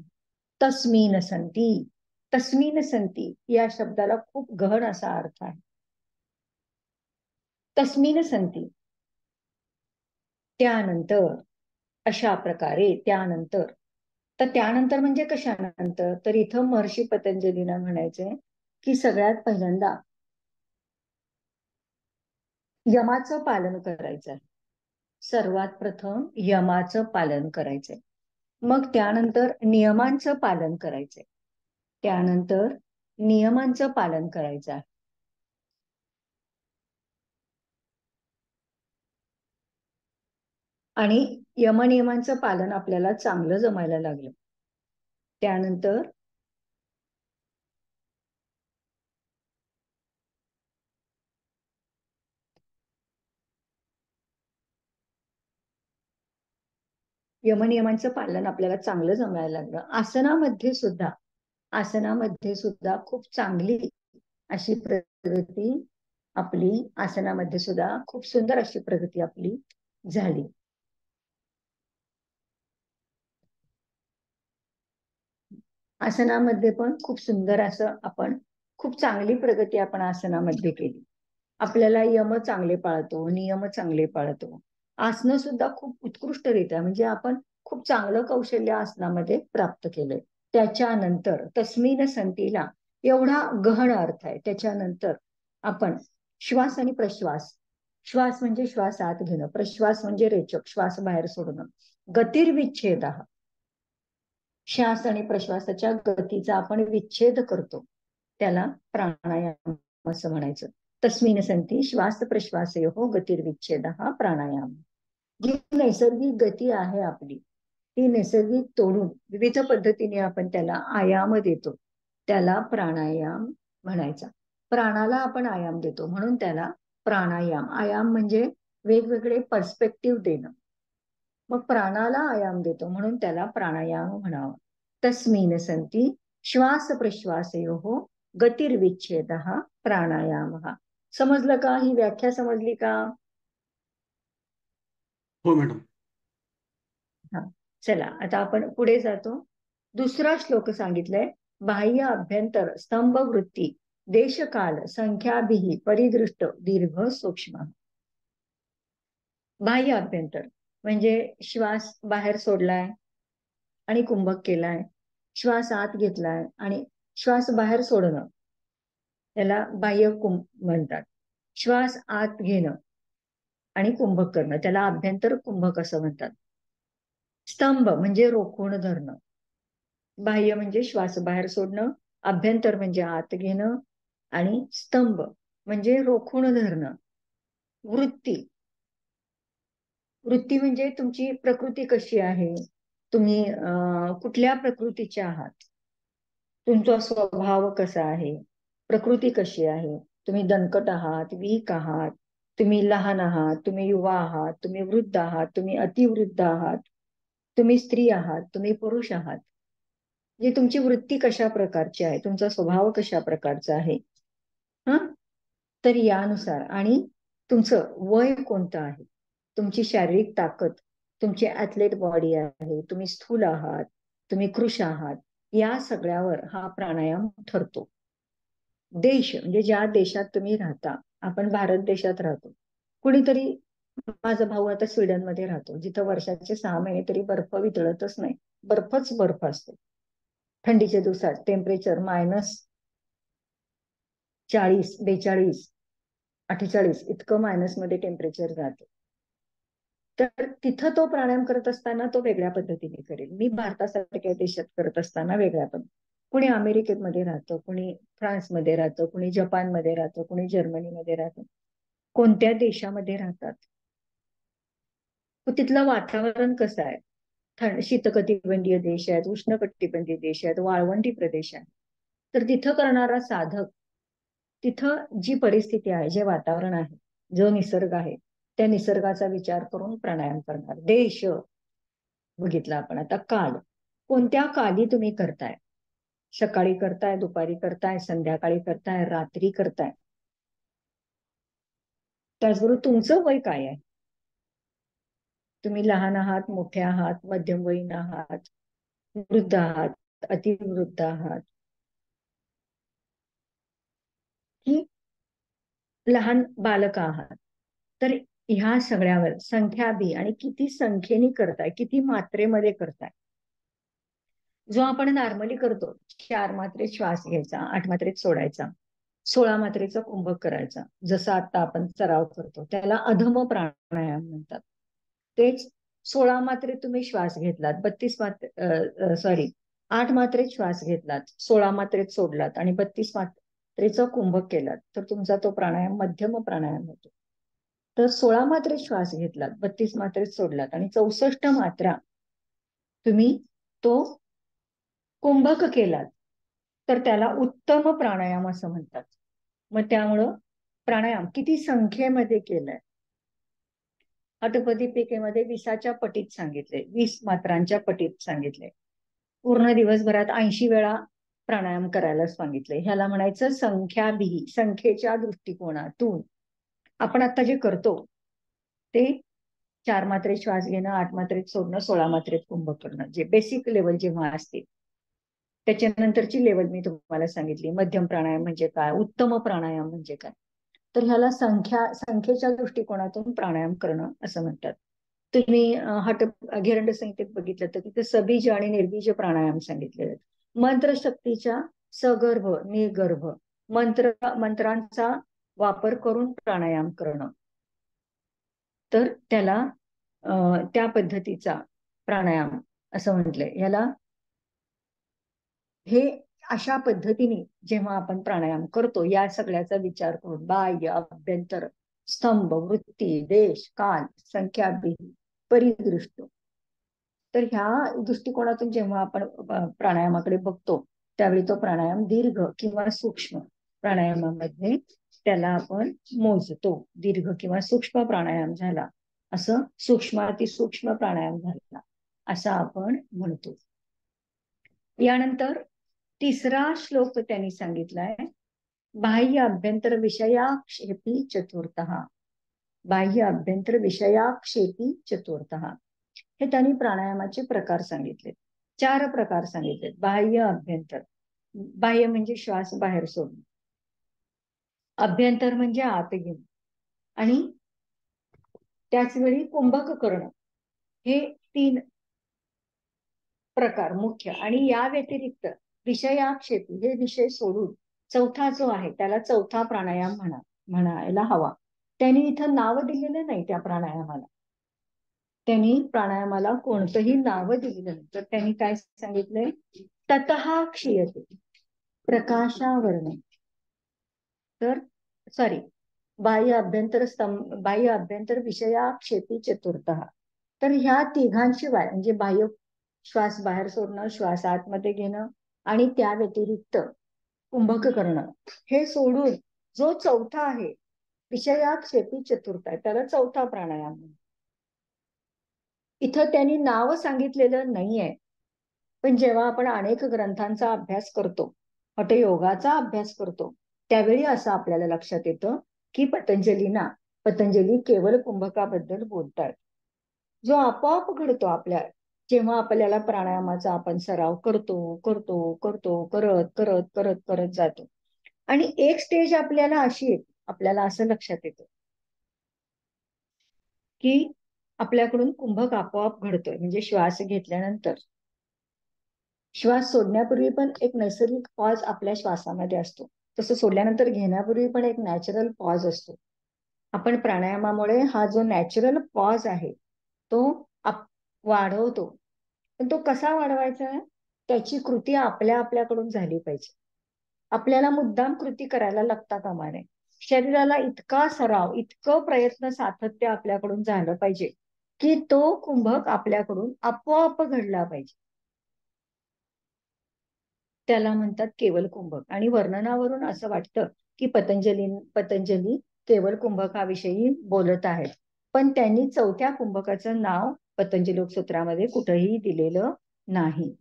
तस्मिन संती, तस्मिन संती या शब्दाला खूप गहन असा अर्थ आहे. तस्मिन संती त्यानंतर, अशा प्रकारे त्यानंतर. तर त्यानंतर म्हणजे कशानंतर, तर इथं महर्षी पतंजलीनं म्हणायचंय की सगळ्यात पहिल्यांदा यमाचं पालन करायचंय. सर्वात प्रथम यमाचं पालन करायचंय. मग त्यानंतर नियमांचं पालन करायचंय. त्यानंतर नियमांचं पालन करायचं आहे. आणि यमनियमांचं पालन आपल्याला चांगलं जमायला लागलं. त्यानंतर यमनियमांचं पालन आपल्याला चांगलं जमायला लागलं. आसनामध्ये सुद्धा खूप चांगली अशी प्रगती आपली, आसनामध्ये सुद्धा खूप सुंदर अशी प्रगती आपली झाली. आसनामध्ये पण खूप सुंदर असं आपण खूप चांगली प्रगती आपण आसनामध्ये केली. आपल्याला यम चांगले पाळतो, नियम चांगले पाळतो. आसनं सुद्धा खूप उत्कृष्टरित्या म्हणजे आपण खूप चांगलं कौशल्य आसनामध्ये प्राप्त केलंय. त्याच्यानंतर तस्मिन संतीला एवढा गहन अर्थ आहे. त्याच्यानंतर आपण श्वास आणि प्रश्वास, श्वास म्हणजे श्वास आत घेणं, प्रश्वास म्हणजे रेचक, श्वास बाहेर सोडणं, गतिर्विच्छेद, श्वास आणि प्रश्वासाच्या गतीचा आपण विच्छेद करतो, त्याला प्राणायाम असं म्हणायचं. तस्मिन संती श्वास प्रश्वासयोः गतिर्विच्छेद हा प्राणायाम. जी नैसर्गिक गती आहे आपली, ती नैसर्गिक तोडून विविध पद्धतीने आपण त्याला आयाम देतो, त्याला प्राणायाम म्हणायचा. प्राणाला आपण आयाम देतो म्हणून त्याला प्राणायाम. आयाम म्हणजे वेगवेगळे पर्स्पेक्टिव्ह देणं. मग प्राणाला आयाम देतो म्हणून त्याला प्राणायाम म्हणावं. तस्मिन संती श्वास प्रश्वासयोः गतिर्विच्छेद प्राणायाम. समजलं का? ही व्याख्या समजली का? हो मॅडम. हा, चला आता आपण पुढे जातो. दुसरा श्लोक सांगितलाय, बाह्य अभ्यंतर स्तंभ वृत्ती देशकाल संख्याभिः परिदृष्ट दीर्घ सूक्ष्म. बाह्य अभ्यंतर म्हणजे श्वास बाहेर सोडलाय आणि कुंभक केलाय, श्वास आत घेतलाय आणि श्वास बाहेर सोडणं, त्याला बाह्य म्हणतात. श्वास आत घेणं आणि कुंभक करणं, त्याला अभ्यंतर कुंभक असं म्हणतात. स्तंभ म्हणजे रोखून धरणं. बाह्य म्हणजे श्वास बाहेर सोडणं, अभ्यंतर म्हणजे आत घेणं आणि स्तंभ म्हणजे रोखून धरणं. वृत्ती, वृत्ती म्हणजे तुमची प्रकृती कशी आहे, तुम्ही कुठल्या प्रकृतीचे आहात, तुमचा स्वभाव कसा आहे, प्रकृती कशी आहे, तुम्ही दणकट आहात, वीक आहात, तुम्ही लहान आहात, तुम्ही युवा आहात, तुम्ही वृद्ध आहात, तुम्ही अतिवृद्ध आहात, तुम्ही स्त्री आहात, तुम्ही पुरुष आहात. म्हणजे तुमची वृत्ती कशा प्रकारची आहे, तुमचा स्वभाव कशा प्रकारचा आहे. तर यानुसार आणि तुमचं वय कोणतं आहे, तुमची शारीरिक ताकद, तुमची ऍथलेट बॉडी आहे, तुम्ही स्थूल आहात, तुम्ही कृश आहात, या सगळ्यावर हा प्राणायाम ठरतो. देश म्हणजे ज्या देशात तुम्ही राहता, आपण भारत देशात राहतो, कुणीतरी, माझा भाऊ आता स्वीडनमध्ये राहतो, जिथं वर्षाचे 6 महिने तरी बर्फ वितळतच नाही, बर्फच बर्फ असतो. थंडीच्या दिवसात टेम्परेचर -40, 42, 48 इतकं मायनसमध्ये टेम्परेचर जातं. तर तिथं तो प्राणायाम करत असताना तो वेगळ्या पद्धतीने करेल. मी भारतासारख्या देशात करत असताना वेगळ्या पद्धती. कुणी अमेरिकेमध्ये राहतं, कुणी फ्रान्समध्ये राहतं, कुणी जपानमध्ये राहतं, कुणी जर्मनीमध्ये राहतं. कोणत्या देशामध्ये राहतात, तिथलं वातावरण कसं आहे, शीतकटिबंधीय देश आहेत, उष्णकटिबंधीय देश आहेत, वाळवंटी प्रदेश आहे. तर तिथं करणारा साधक, तिथं जी परिस्थिती आहे, जे वातावरण आहे, जो निसर्ग आहे, त्या निसर्गाचा विचार करून प्राणायाम करणार. देश बघितला आपण. आता काल, कोणत्या काली तुम्ही करताय, सकाळी करताय, दुपारी करताय, संध्याकाळी करताय, रात्री करताय. त्याचबरोबर तुमचं वय काय आहे, तुम्ही लहान आहात, मोठे आहात, मध्यमवयीन आहात, वृद्ध आहात, अतिवृद्ध आहात, की लहान बालक आहात. तर ह्या सगळ्यावर संख्या बी आणि किती संख्येने करताय, किती मात्रेमध्ये करताय, जो आपण नॉर्मली करतो, 4 मात्रेत श्वास घ्यायचा, 8 मात्रेत सोडायचा, 16 मात्रेचा कुंभक करायचा, जसं आता आपण सराव करतो, त्याला अधम प्राणायाम म्हणतात. तेच 16 मात्रेत तुम्ही श्वास घेतलात, 8 मात्रेत श्वास घेतलात, 16 मात्रेत सोडलात आणि 32 मात्रेचा कुंभक केलात, तर तुमचा तो प्राणायाम मध्यम प्राणायाम होतो. तर 16 मात्रेत श्वास घेतलात, 32 मात्रेत सोडलात आणि 64 मात्रा तुम्ही तो कुंभक केलात, तर त्याला उत्तम प्राणायाम असं म्हणतात. मग त्यामुळं प्राणायाम किती संख्येमध्ये केलाय, अटपदीपिकेमध्ये 20च्या पटीत सांगितले, 20 मात्रांच्या पटीत सांगितले. पूर्ण दिवसभरात 80 वेळा प्राणायाम करायला सांगितले. ह्याला म्हणायचं संख्याभिही, संख्येच्या दृष्टिकोनातून. आपण आता जे करतो ते 4 मात्रेत श्वास घेणं, 8 मात्रेत सोडणं, 16 मात्रेत कुंभक करणं, जे बेसिक लेवल जेव्हा असते. त्याच्यानंतरची लेवल मी तुम्हाला सांगितली, मध्यम प्राणायाम म्हणजे काय, उत्तम प्राणायाम म्हणजे काय. तर ह्याला संख्येच्या दृष्टिकोनातून प्राणायाम करणं असं म्हणतात. तुम्ही घेरंड संहितेत बघितलं तर तिथे सबीज आणि निर्बीज प्राणायाम सांगितलेले आहेत. मंत्रशक्तीच्या सगर्भ, निर्गर्भ मंत्रांचा वापर करून प्राणायाम करणं, तर त्याला त्या पद्धतीचा प्राणायाम असं म्हटलंय. ह्याला हे अशा पद्धतीने जेव्हा आपण प्राणायाम करतो, या सगळ्याचा विचार करून बाह्य, अभ्यंतर, स्तंभ, वृत्ती, देश, काल, संख्या, परिदृष्ट, तर ह्या दृष्टिकोनातून जेव्हा आपण प्राणायामाकडे बघतो, त्यावेळी तो प्राणायाम दीर्घ किंवा सूक्ष्म प्राणायामामध्ये त्याला आपण मोजतो. दीर्घ किंवा सूक्ष्म प्राणायाम झाला, असं सूक्ष्मातिसूक्ष्म प्राणायाम झाला असं आपण म्हणतो. यानंतर 3रा श्लोक त्यांनी सांगितलाय, बाह्य अभ्यंतर विषयाक्षेपी चतुर्थः. बाह्य अभ्यंतर विषयाक्षेपी चतुर्थः, हे त्यांनी प्राणायामाचे प्रकार सांगितले. 4 प्रकार सांगितले. बाह्य अभ्यंतर, बाह्य म्हणजे श्वास बाहेर सोडणे, अभ्यंतर म्हणजे आत घेणे आणि त्याच वेळी कुंभक करणं, हे 3 प्रकार मुख्य. आणि या व्यतिरिक्त विषयाक्षेपी, हे विषय सोडून चौथा जो आहे त्याला चौथा प्राणायाम म्हणायला हवा. त्यांनी इथं नाव दिलेलं नाही त्या प्राणायामाला. त्यांनी प्राणायामाला कोणतंही नाव दिलेलं नाही. तर त्यांनी काय सांगितलंय, ततः क्षीयते, प्रकाशावरणे. तर बाह्य अभ्यंतर विषयाक्षेपी चतुर्थः. तर ह्या तिघांशिवाय म्हणजे बाह्य श्वास बाहेर सोडणं, श्वास आतमध्ये घेणं आणि त्या व्यतिरिक्त कुंभक करणं, हे सोडून जो चौथा आहे विषयाक्षेपी चतुर्थ आहे, त्याला चौथा प्राणायाम. इथं त्यांनी नाव सांगितलेलं नाहीये, पण जेव्हा आपण अनेक ग्रंथांचा अभ्यास करतो, हठयोगाचा अभ्यास करतो, त्यावेळी असं आपल्याला लक्षात येतं की पतंजली केवळ कुंभकाबद्दल बोलतात, जो आपोआप घडतो आपल्या जेव्हा आपल्याला प्राणायामाचा आपण सराव करत जातो. आणि एक स्टेज आपल्याला अशी येते, आपल्याला असं लक्षात येतं की आपल्याकडून कुंभक आपोआप घडतोय. म्हणजे श्वास घेतल्यानंतर, श्वास सोडण्यापूर्वी पण एक नैसर्गिक पॉज आपल्या श्वासामध्ये असतो, तसं सोडल्यानंतर घेण्यापूर्वी पण एक नॅचरल पॉज असतो. आपण प्राणायामामुळे हा जो नॅचरल पॉज आहे तो वाढवतो. पण तो कसा वाढवायचा, त्याची कृती आपल्याकडून झाली पाहिजे. आपल्याला मुद्दाम कृती करायला लागता कामा नये. शरीराला इतका सराव, इतकं प्रयत्न, सातत्य आपल्याकडून झालं पाहिजे की तो कुंभक आपल्याकडून आपोआप घडला पाहिजे. त्याला म्हणतात केवल कुंभक. आणि वर्णनावरून असं वाटतं की पतंजली केवल कुंभकाविषयी बोलत आहेत, पण त्यांनी चौथ्या कुंभकाचं नाव पतंजली सूत्रामध्ये कुठेही दिलेलं नाही.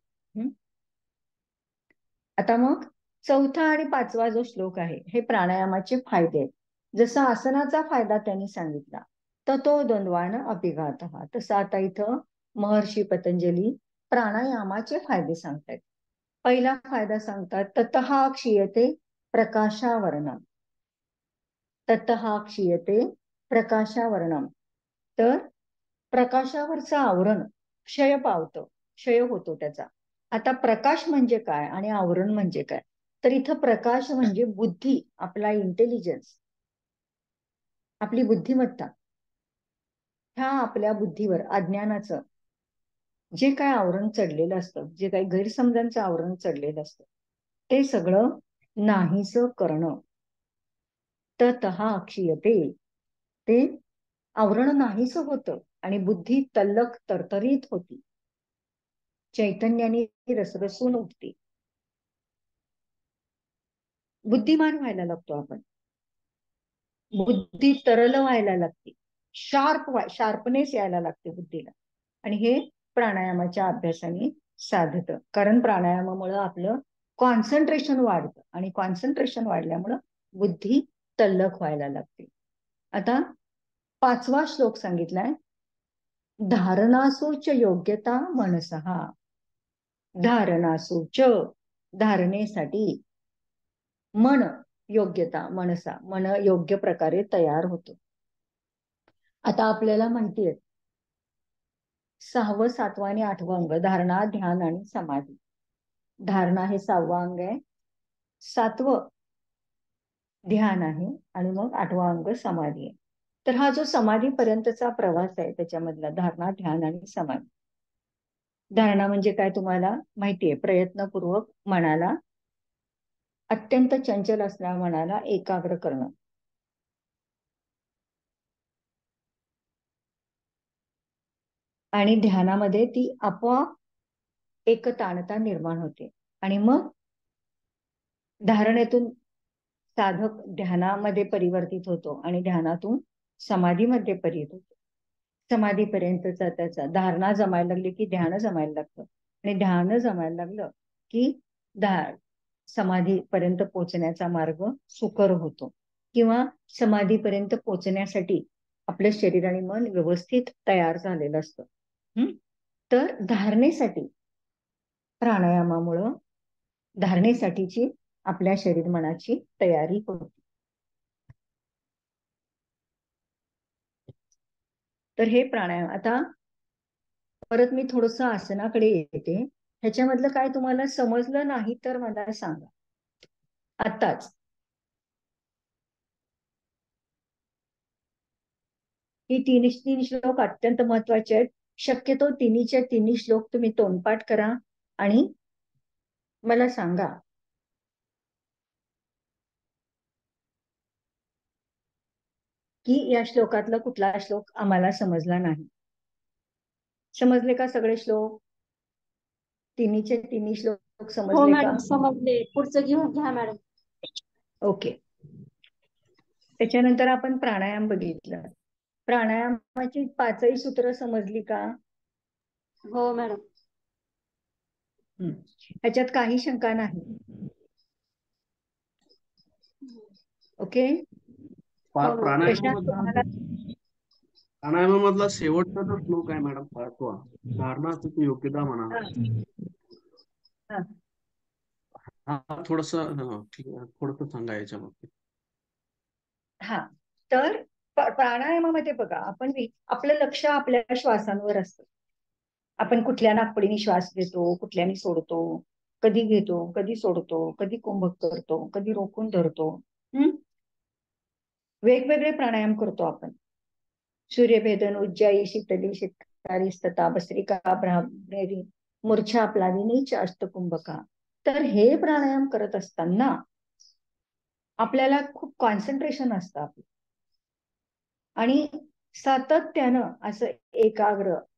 आता मग चौथा आणि 5वा जो श्लोक आहे, हे प्राणायामाचे फायदे आहेत. जसा आसनाचा फायदा त्यांनी सांगितला, ततो द्वंद्वान अभिघातः, तसं आता इथं महर्षी पतंजली प्राणायामाचे फायदे सांगतायत. पहिला फायदा सांगतात, ततः क्षीयते प्रकाशावरणम. ततः क्षीयते प्रकाशावरणम, तर प्रकाशावरचं आवरण क्षय पावतं, क्षय होतो त्याचा, आता प्रकाश म्हणजे काय आणि आवरण म्हणजे काय? तर इथं प्रकाश म्हणजे बुद्धी, आपला इंटेलिजन्स, आपली बुद्धिमत्ता. ह्या आपल्या बुद्धीवर अज्ञानाचं जे काय आवरण चढलेलं असतं, जे काही गैरसमजांचं आवरण चढलेलं असतं, ते सगळं नाहीसं करणं. ततः अक्षीयते. ते आवरण नाहीसं होतं आणि बुद्धी तल्लख तरतरीत होती, चैतन्याने रसरसून उठते. बुद्धिमान व्हायला लागतो आपण, बुद्धी तरल व्हायला लागते, शार्पनेस यायला लागते बुद्धीला. आणि हे प्राणायामाच्या अभ्यासाने साधतं. कारण प्राणायामामुळे आपलं कॉन्सन्ट्रेशन वाढतं आणि कॉन्सन्ट्रेशन वाढल्यामुळं बुद्धी तल्लख व्हायला लागते. आता 5वा श्लोक सांगितलाय, धारणासूच योग्यता मनसहा. धारणासूच, धारणेसाठी, मन योग्यता मनसा, मन योग्य प्रकारे तयार होतो. आता आपल्याला माहिती आहे 6वं, 7वं आणि 8वं अंग, धारणा, ध्यान आणि समाधी. धारणा हे 6वं अंग आहे, 7वं ध्यान आहे आणि मग 8वं अंग समाधी आहे. तर हा जो समाधी पर्यंतचा प्रवास आहे त्याच्यामधला धारणा, ध्यान आणि समाधी. धारणा म्हणजे काय तुम्हाला माहितीये, प्रयत्नपूर्वक मनाला, अत्यंत चंचल असणाऱ्या मनाला एकाग्र करणं. आणि ध्यानामध्ये ती आपोआप एकतानता निर्माण होते आणि मग धारणेतून साधक ध्यानामध्ये परिवर्तित होतो आणि ध्यानातून समाधीमध्ये परिवर्तित होतो. समाधीपर्यंतचा त्याचा धारणा जमायला लागली की ध्यान जमायला लागतं आणि ध्यान जमायला लागलं की समाधीपर्यंत पोहोचण्याचा मार्ग सुकर होतो. किंवा समाधीपर्यंत पोहोचण्यासाठी आपलं शरीर आणि मन व्यवस्थित तयार झालेलं असतं. तर धारणेसाठी प्राणायामामुळं धारणेसाठीची आपल्या शरीर मनाची तयारी होते. तर हे प्राणायाम. आता परत मी थोडस आसनाकडे येते. ह्याच्यामधलं काय तुम्हाला समजलं नाही तर मला सांगा आताच. ही तीन श्लोक अत्यंत महत्वाचे आहेत. शक्यतो तिन्हीच्या तिन्ही श्लोक तुम्ही तोंडपाठ करा आणि मला सांगा की या श्लोकातला कुठला श्लोक आम्हाला समजला नाही. समजले का सगळे श्लोक? तिन्हीचे तिन्ही श्लोक हो समजले का? मॅडम समजले. पुढचं घेऊन घ्या मॅडम. ओके. त्याच्यानंतर आपण प्राणायाम बघितलं. प्राणायामाची 5ही सूत्र समजली का? हो मॅडम. ह्याच्यात काही शंका नाही. ओके. प्राणायामामधला शेवटचा जो श्लोक आहे मॅडम 5वा, धारणासूच योग्यता म्हणा, हा थोडस सांगा याच्या बाबतीत. हा, तर प्राणायामामध्ये बघा, आपण आपलं लक्ष आपल्या श्वासांवर असतं. आपण कुठल्या नाकपुडीने श्वास घेतो, कुठल्याने सोडतो, कधी घेतो, कधी सोडतो, कधी कुंभक करतो, कधी रोखून धरतो. वेगवेगळे प्राणायाम करतो आपण. सूर्यभेदन, उज्जाई, शीतली, शीतकारी, स्तता, भस्त्रिका, ब्राह्मणी, मूर्छा, प्लाविनी, अष्टकुंभका. तर हे प्राणायाम करत असताना आपल्याला खूप कॉन्सन्ट्रेशन असतं आपलं आणि सातत्यानं असं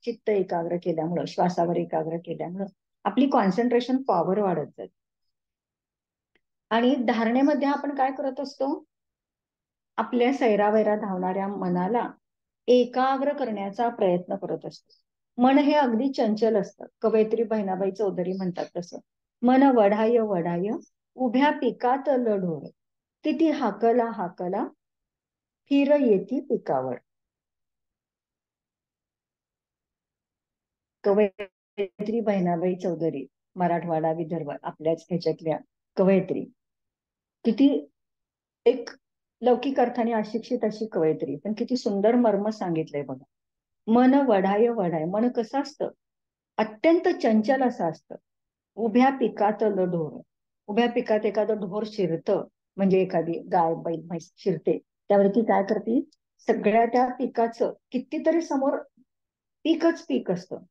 चित्त एकाग्र केल्यामुळं, श्वासावर एकाग्र केल्यामुळं आपली कॉन्सन्ट्रेशन पॉवर वाढत जाते. आणि धारणेमध्ये आपण काय करत असतो, आपल्या सैरावैरा धावणाऱ्या मनाला एकाग्र करण्याचा प्रयत्न करत असतो. मन हे अगदी चंचल असतं. कवयित्री बहिणाबाई चौधरी म्हणतात तसं, मन वढाय वढाय उभ्या पिकात लढोर, किती हाकला हाकला फिर येती पिकावर. कवयित्री बहिणाबाई चौधरी, मराठवाडा विदर्भ आपल्याच ह्याच्यातल्या कवयित्री. किती एक लौकिक अर्थाने अशिक्षित अशी कवयित्री, पण किती सुंदर मर्म सांगितलंय बघा. मन वढाय वढाय, मन कसं असतं, अत्यंत चंचल असं असतं. उभ्या पिकातलं ढोर. उभ्या पिकात एखादं ढोर शिरतं, म्हणजे एखादी गाय बैल म्हैस शिरते, त्यावरती काय करते, सगळ्या त्या पिकाचं कितीतरी समोर पीकच पीक असतं.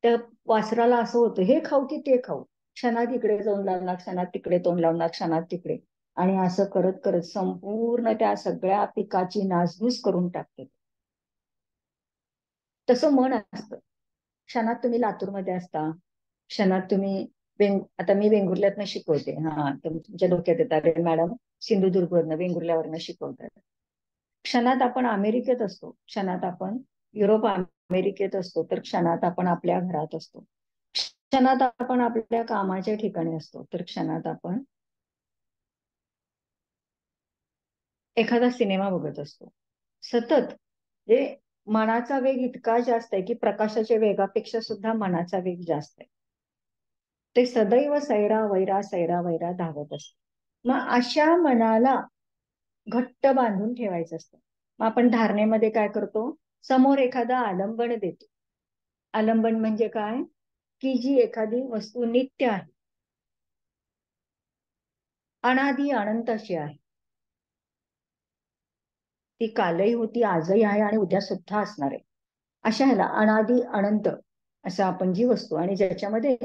त्या वासराला असं होतं, हे खाऊ की ते खाऊ, क्षणात इकडे जाऊन लावणार, क्षणात तिकडे तोंड लावणार, क्षणात तिकडे, आणि असं करत करत संपूर्ण त्या सगळ्या पिकाची नासधूस करून टाकते. तसं मन असतं. क्षणात तुम्ही लातूरमध्ये असता, क्षणात तुम्ही आता मी वेंगुर्ल्यातनं शिकवते, हा तर तुमच्या डोक्यात येतात, अरे मॅडम सिंधुदुर्गवरनं वेंगुर्ल्यावरनं शिकवतात. क्षणात आपण अमेरिकेत असतो, क्षणात आपण युरोप अमेरिकेत असतो, तर क्षणात आपण आपल्या घरात असतो, क्षणात आपण आपल्या कामाच्या ठिकाणी असतो, तर क्षणात आपण एखादा सिनेमा बघत असतो. सतत जे मनाचा वेग इतका जास्त आहे की प्रकाशाच्या वेगापेक्षा सुद्धा मनाचा वेग जास्त आहे. ते सदैव सैरा वैरा धावत असत. मग अशा मनाला घट्ट बांधून ठेवायचं असतं. मग आपण धारणेमध्ये काय करतो, समोर एखादा आलंबन देतो. आलंबन म्हणजे काय, की जी एखादी वस्तू नित्य आहे, अनादी अनंत अशी आहे, ती कालही होती, आजही आहे आणि उद्या सुद्धा असणार आहे, अशा ह्याला अनादी अनंत असं आपण जी वस्तू, आणि ज्याच्यामध्ये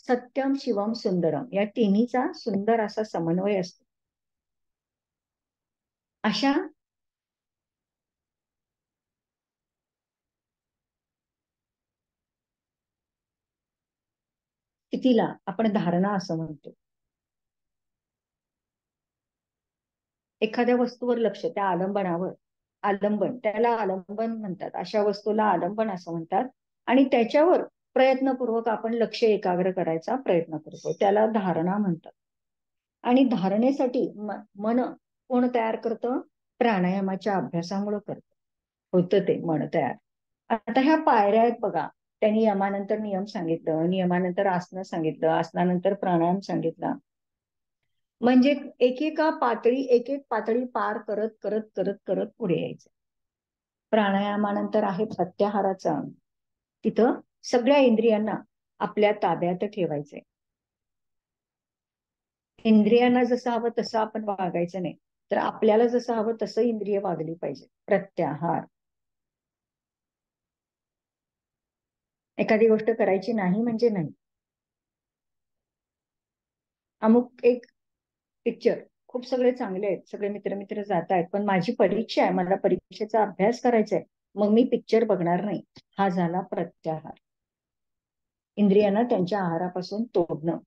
सत्यम शिवम सुंदरम या तिन्हीचा सुंदर असा समन्वय असतो, अशा स्थितीला आपण धारणा असं म्हणतो. एखाद्या वस्तूवर लक्ष, त्या आलंबनावर, आलंबन त्याला आलंबन म्हणतात, अशा वस्तूला आलंबन असं म्हणतात, आणि त्याच्यावर प्रयत्नपूर्वक आपण लक्ष एकाग्र करायचा प्रयत्न करतो, त्याला धारणा म्हणतात. आणि धारणेसाठी मन कोण तयार करतं, प्राणायामाच्या अभ्यासामुळे करतं, होतं ते मन तयार. आता ह्या पायऱ्या आहेत बघा, त्यांनी यमानंतर नियम सांगितलं, नियमानंतर आसनं सांगितलं, आसनानंतर प्राणायाम सांगितला, म्हणजे एक एक पातळी पार करत करत करत करत पुढे यायचं. प्राणायामानंतर आहे प्रत्याहाराचा, तिथं सगळ्या इंद्रियांना आपल्या ताब्यात ठेवायचंय. इंद्रियांना जसं हवं तसं आपण वागायचं नाही, तर आपल्याला जसं हवं तसं इंद्रिय वागली पाहिजे. प्रत्याहार. एखादी गोष्ट करायची नाही म्हणजे नाही. अमुक एक पिक्चर, खूप सगळे चांगले आहेत, सगळे मित्र जात आहेत, पण माझी परीक्षा आहे, मला परीक्षेचा अभ्यास करायचा आहे, मग मी पिक्चर बघणार नाही, हा झाला प्रत्याहार. इंद्रियांना त्यांच्या आहारापासून तोडणं.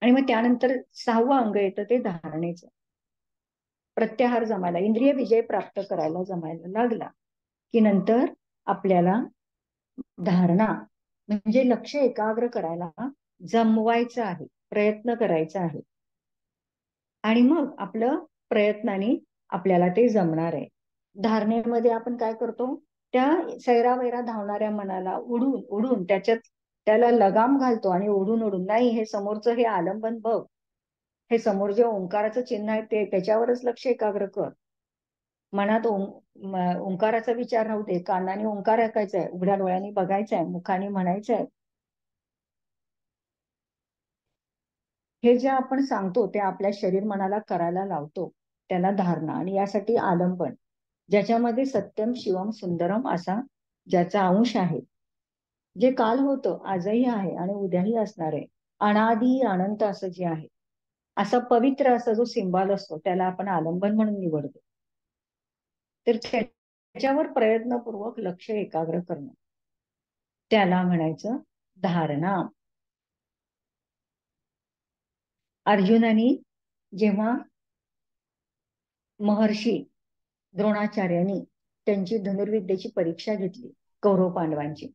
आणि मग त्यानंतर 6वं अंग येतं ते धारणेचं. प्रत्याहार जमायला, इंद्रिय विजय प्राप्त करायला जमायला लागला की नंतर आपल्याला धारणा म्हणजे लक्ष एकाग्र करायला जमवायचं आहे, प्रयत्न करायचा आहे, आणि मग आपलं प्रयत्नाने आपल्याला ते जमणार आहे. धारणेमध्ये आपण काय करतो, त्या सैरावैरा धावणाऱ्या मनाला उडून उडून त्याला लगाम घालतो, आणि उडून उडून नाही, हे समोरचं हे आलंबन बघ, हे समोर जे ओंकाराचं चिन्ह आहे ते, त्याच्यावरच लक्ष एकाग्र कर. मनात ओंकाराचा विचार राहू दे, कानाने ओंकार ऐकायचा आहे, उघड्या डोळ्यांनी बघायचं आहे, मुखाने म्हणायचं आहे. हे जे आपण सांगतो ते आपल्या शरीर मनाला करायला लावतो, त्याला धारणा. आणि यासाठी आलंबन, ज्याच्यामध्ये सत्यम शिवम सुंदरम असा ज्याचा अंश आहे, जे काल होतं, आजही आहे आणि उद्याही असणार आहे, अनादी अनंत असं जे आहे, असा पवित्र असा जो सिंबल असतो, त्याला आपण आलंबन म्हणून निवडतो. तर त्याच्यावर प्रयत्नपूर्वक लक्ष एकाग्र करणं, त्याला म्हणायचं धारणा. अर्जुनाने जेव्हा महर्षी द्रोणाचार्यांनी त्यांची धनुर्विद्येची परीक्षा घेतली, कौरव पांडवांची,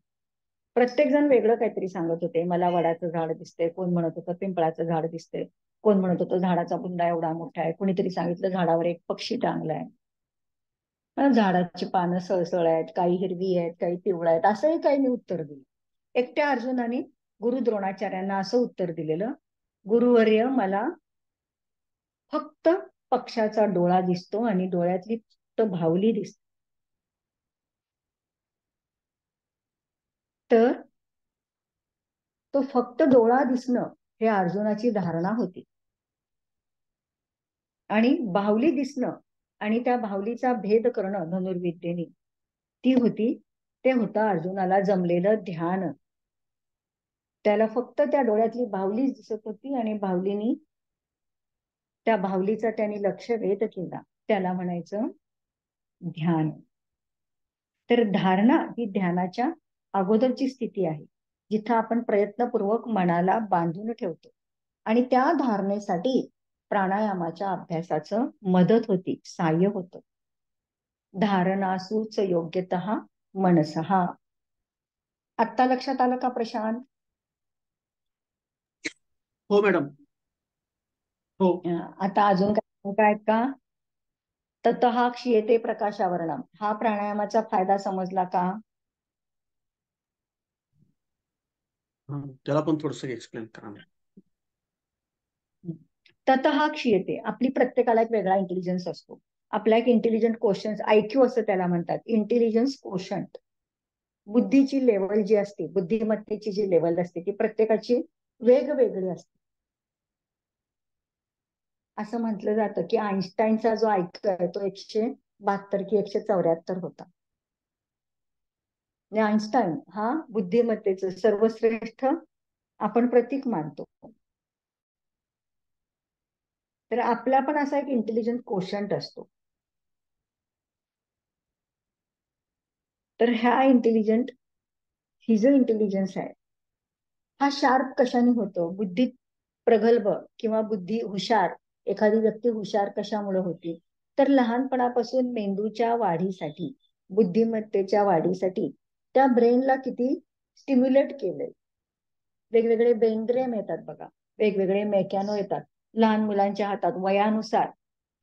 प्रत्येक जण वेगळं काहीतरी सांगत होते. मला वडाचं झाड दिसतंय, कोण म्हणत होतं पिंपळाचं झाड दिसतंय, कोण म्हणत होतं झाडाचा बुंदा एवढा मोठा आहे, कोणीतरी सांगितलं झाडावर एक पक्षी टांगलाय, झाडाची पानं सळसळ आहेत, काही हिरवी आहेत, काही पिवळा आहेत, असंही काही उत्तर दिलं. एकट्या अर्जुनाने गुरु द्रोणाचार्यांना असं उत्तर दिलेलं, गुरुवर्य मला फक्त पक्षाचा डोळा दिसतो आणि डोळ्यातली फक्त भावली दिसते. तर तो फक्त डोळा दिसणं हे अर्जुनाची धारणा होती. आणि बाहुली दिसणं आणि त्या बाहुलीचा भेद करणं धनुर्विद्येने ती होती, ते होतं अर्जुनाला जमलेलं ध्यान. त्याला फक्त त्या डोळ्यातली बाहुली दिसत होती आणि बाहुलीनी त्या बाहुलीचा त्याने लक्ष वेध केला, त्याला म्हणायचं ध्यान. तर धारणा ही ध्यानाच्या अगोदरची स्थिती आहे, जिथं आपण प्रयत्नपूर्वक मनाला बांधून ठेवतो आणि त्या धारणेसाठी प्राणायामाच्या अभ्यासाचं मदत होती, सहाय्य होतं. धारणासूच योग्यतः मनसहा. आत्ता लक्षात आलं का प्रशांत? हो मॅडम. हो. आता अजून काय का? ततः क्षीयते प्रकाशावरणम, हा प्राणायामाचा फायदा समजला का? त्याला पण थोडस एक्सप्लेन करा. ततः क्षीयते, आपली प्रत्येकाला एक वेगळा इंटेलिजन्स असतो. आपला एक इंटेलिजंट क्वेश्चन, IQ असं त्याला म्हणतात, इंटेलिजन्स क्वोशंट. बुद्धीची लेवल जी असते, बुद्धिमत्तेची जी लेवल असते ती प्रत्येकाची वेगवेगळी असते. असं म्हटलं जातं की आईन्स्टाईनचा जो IQ आहे तो 172 की 174 होता. आईन्स्टाईन हा बुद्धिमत्तेचं सर्वश्रेष्ठ आपण प्रतीक मानतो. तर आपला पण असा एक इंटेलिजंट क्वोशंट असतो. तर ह्या इंटेलिजंट, ही जो इंटेलिजन्स आहे हा शार्प कशाने होतो? बुद्धी प्रगल्भ किंवा बुद्धी हुशार, एखादी व्यक्ती हुशार कशामुळे होती? तर लहानपणापासून मेंदूच्या वाढीसाठी, बुद्धिमत्तेच्या वाढीसाठी त्या ब्रेनला किती स्टिम्युलेट केलंय. वेगवेगळे ब्रेन येतात बघा, वेगवेगळे मेकॅनो येतात लहान मुलांच्या हातात वयानुसार.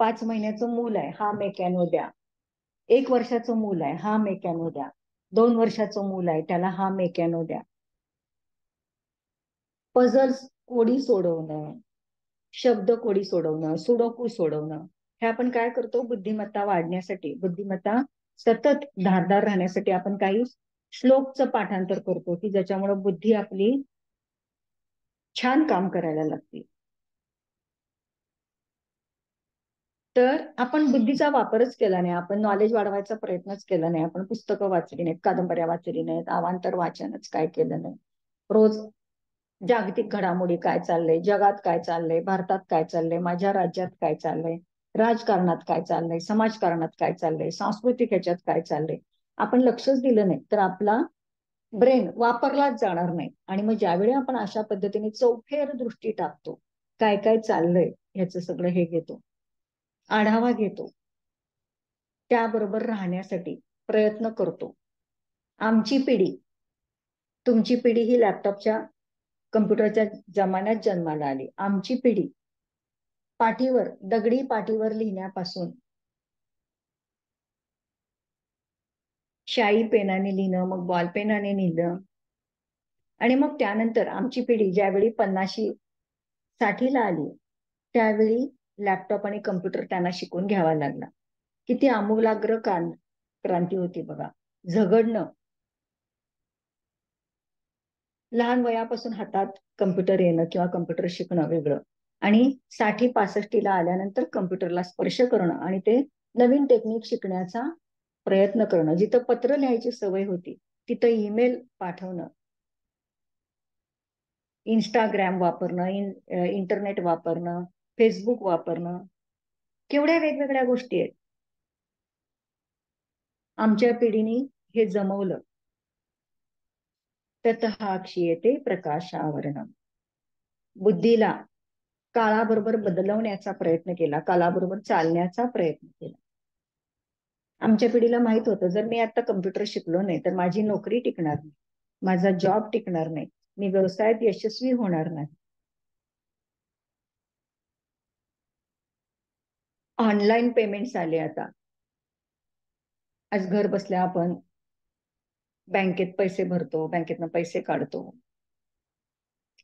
5 महिन्याचं मूल आहे, हा मेकॅनो द्या. 1 वर्षाचं मूल आहे, हा मेकॅनो द्या. 2 वर्षाचं मूल आहे, त्याला हा मेकॅनो द्या. पझल्स कोडी सोडवणं, शब्द कोडी सोडवणं, सुडोकू सोडवणं, हे आपण काय करतो? बुद्धिमत्ता वाढण्यासाठी, बुद्धिमत्ता सतत धारदार राहण्यासाठी आपण काही श्लोकचं पाठांतर करतो की ज्याच्यामुळे बुद्धी आपली छान काम करायला लागते. तर आपण बुद्धीचा वापरच केला नाही, आपण नॉलेज वाढवायचा प्रयत्नच केला नाही, आपण पुस्तकं वाचली नाहीत, कादंबऱ्या वाचली नाहीत, अवांतर वाचनच काय केलं नाही. रोज जागतिक घडामोडी काय चाललंय, जगात काय चाललंय, भारतात काय चाललंय, माझ्या राज्यात काय चाललंय, राजकारणात काय चाललंय, समाजकारणात काय चाललंय, सांस्कृतिक ह्याच्यात काय चाललंय, आपण लक्षच दिलं नाही तर आपला ब्रेन वापरलाच जाणार नाही. आणि मग ज्यावेळी आपण अशा पद्धतीने चौफेर दृष्टी टाकतो, काय काय चाललंय ह्याचं सगळं हे घेतो, आढावा घेतो, त्याबरोबर राहण्यासाठी प्रयत्न करतो. आमची पिढी, तुमची पिढी ही लॅपटॉपच्या कम्प्युटरच्या जमान्यात जन्माला आली. आमची पिढी पाठीवर, दगडी पाठीवर लिहिण्यापासून शाई पेनाने लिहिणं, मग बॉल पेनाने लिहिणं, आणि मग त्यानंतर आमची पिढी ज्यावेळी 50-60ला आली त्यावेळी लॅपटॉप आणि कम्प्युटर त्यांना शिकून घ्यावा लागला. किती आमूलाग्र क्रांती होती बघा. झगडणं, लहान वयापासून हातात कम्प्युटर येणं किंवा कम्प्युटर शिकणं वेगळं, आणि 60-65ला आल्यानंतर कम्प्युटरला स्पर्श करणं आणि ते नवीन टेक्निक शिकण्याचा प्रयत्न करणं. जिथं पत्र लिहायची सवय होती तिथं ईमेल पाठवणं, इंस्टाग्राम वापरणं, इंटरनेट वापरणं, फेसबुक वापरणं, केवढ्या वेगवेगळ्या गोष्टी आहेत. आमच्या पिढीने हे जमवलं. ततः क्षीयते प्रकाशावरणम, बुद्धीला काळाबरोबर बदलवण्याचा प्रयत्न केला, काळाबरोबर चालण्याचा प्रयत्न केला. आमच्या पिढीला माहित होतं जर मी आता कम्प्युटर शिकलो नाही तर माझी नोकरी टिकणार नाही, माझा जॉब टिकणार नाही, मी व्यवसायात यशस्वी होणार नाही. ऑनलाईन पेमेंट्स आले आता. आज घर बसल्या आपण बँकेत पैसे भरतो, बँकेतनं पैसे काढतो,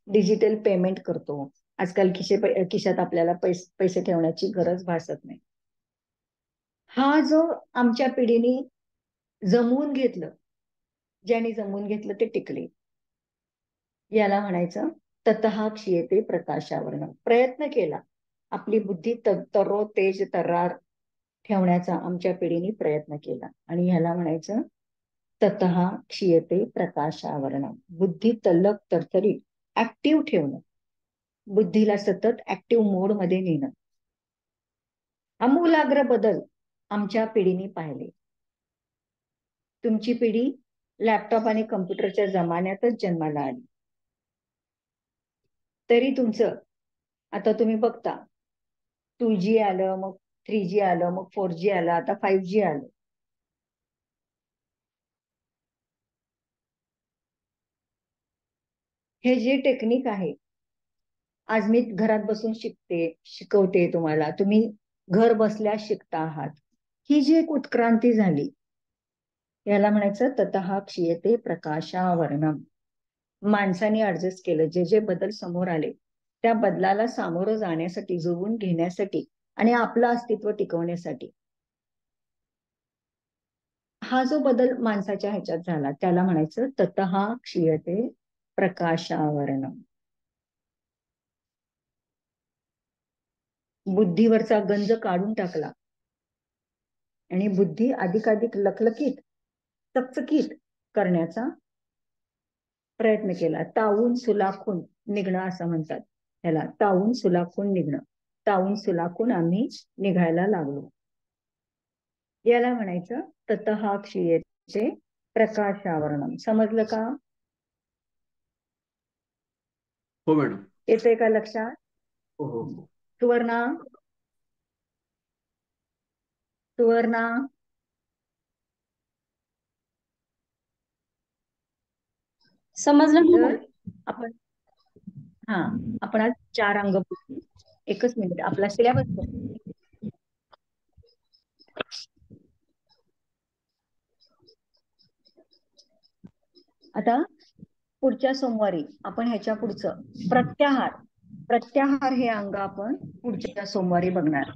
डिजिटल पेमेंट करतो. आजकाल खिशात आपल्याला पैसे ठेवण्याची गरज भासत नाही. हा जो आमच्या पिढीने जमवून घेतलं, ज्यांनी जमवून घेतलं ते टिकले. याला म्हणायचं ततः क्षीयते प्रकाशावरण. प्रयत्न केला, आपली बुद्धी तेज तर्रार ठेवण्याचा आमच्या पिढीने प्रयत्न केला आणि ह्याला म्हणायचं ततः क्षीयते प्रकाशावरण. बुद्धी तल्लक तरतरी ऍक्टिव्ह ठेवणं, बुद्धीला सतत ऍक्टिव्ह मोड मध्ये नेणं. आमूलाग्र बदल आमच्या पिढीने पाहिले. तुमची पिढी लॅपटॉप आणि कम्प्युटरच्या जमान्यातच जन्माला आली, तरी तुमचं आता तुम्ही बघता 2G आलं, मग 3G आलं, मग 4G आलं, आता 5G आलं. हे जे टेक्निक आहे, आज मी घरात बसून शिकवते तुम्हाला, तुम्ही घर बसल्या शिकता आहात. ही जी एक उत्क्रांती झाली, याला म्हणायचं ततः क्षीयते प्रकाशावरणम. माणसाने ऍडजस्ट केलं, जे जे बदल समोर आले त्या बदलाला सामोरं जाण्यासाठी, जुळवून घेण्यासाठी आणि आपलं अस्तित्व टिकवण्यासाठी. हा जो बदल माणसाच्या ह्याच्यात झाला त्याला म्हणायचं ततः क्षीयते प्रकाशावरणम. बुद्धीवरचा गंज काढून टाकला आणि बुद्धी अधिकाधिक लखलखीत, चकचकीत करण्याचा प्रयत्न केला. तावून सुलाखून निघणं असं म्हणतात त्याला. तावून सुलाखून निघणं. तावून सुलाखून आम्ही निघायला लागलो. याला म्हणायचं ततः क्षीयते प्रकाशावरणम. समजलं का? हो मॅडम. येतंय का लक्षात? हो. सुवर्णा, सुवर्णा, समजलं तर आपण आज 4 अंग. एकच मिनिट, आपला सिलेबस आता पुढच्या सोमवारी आपण ह्याच्या पुढचं प्रत्याहार हे अंग आपण पुढच्या सोमवारी बघणार.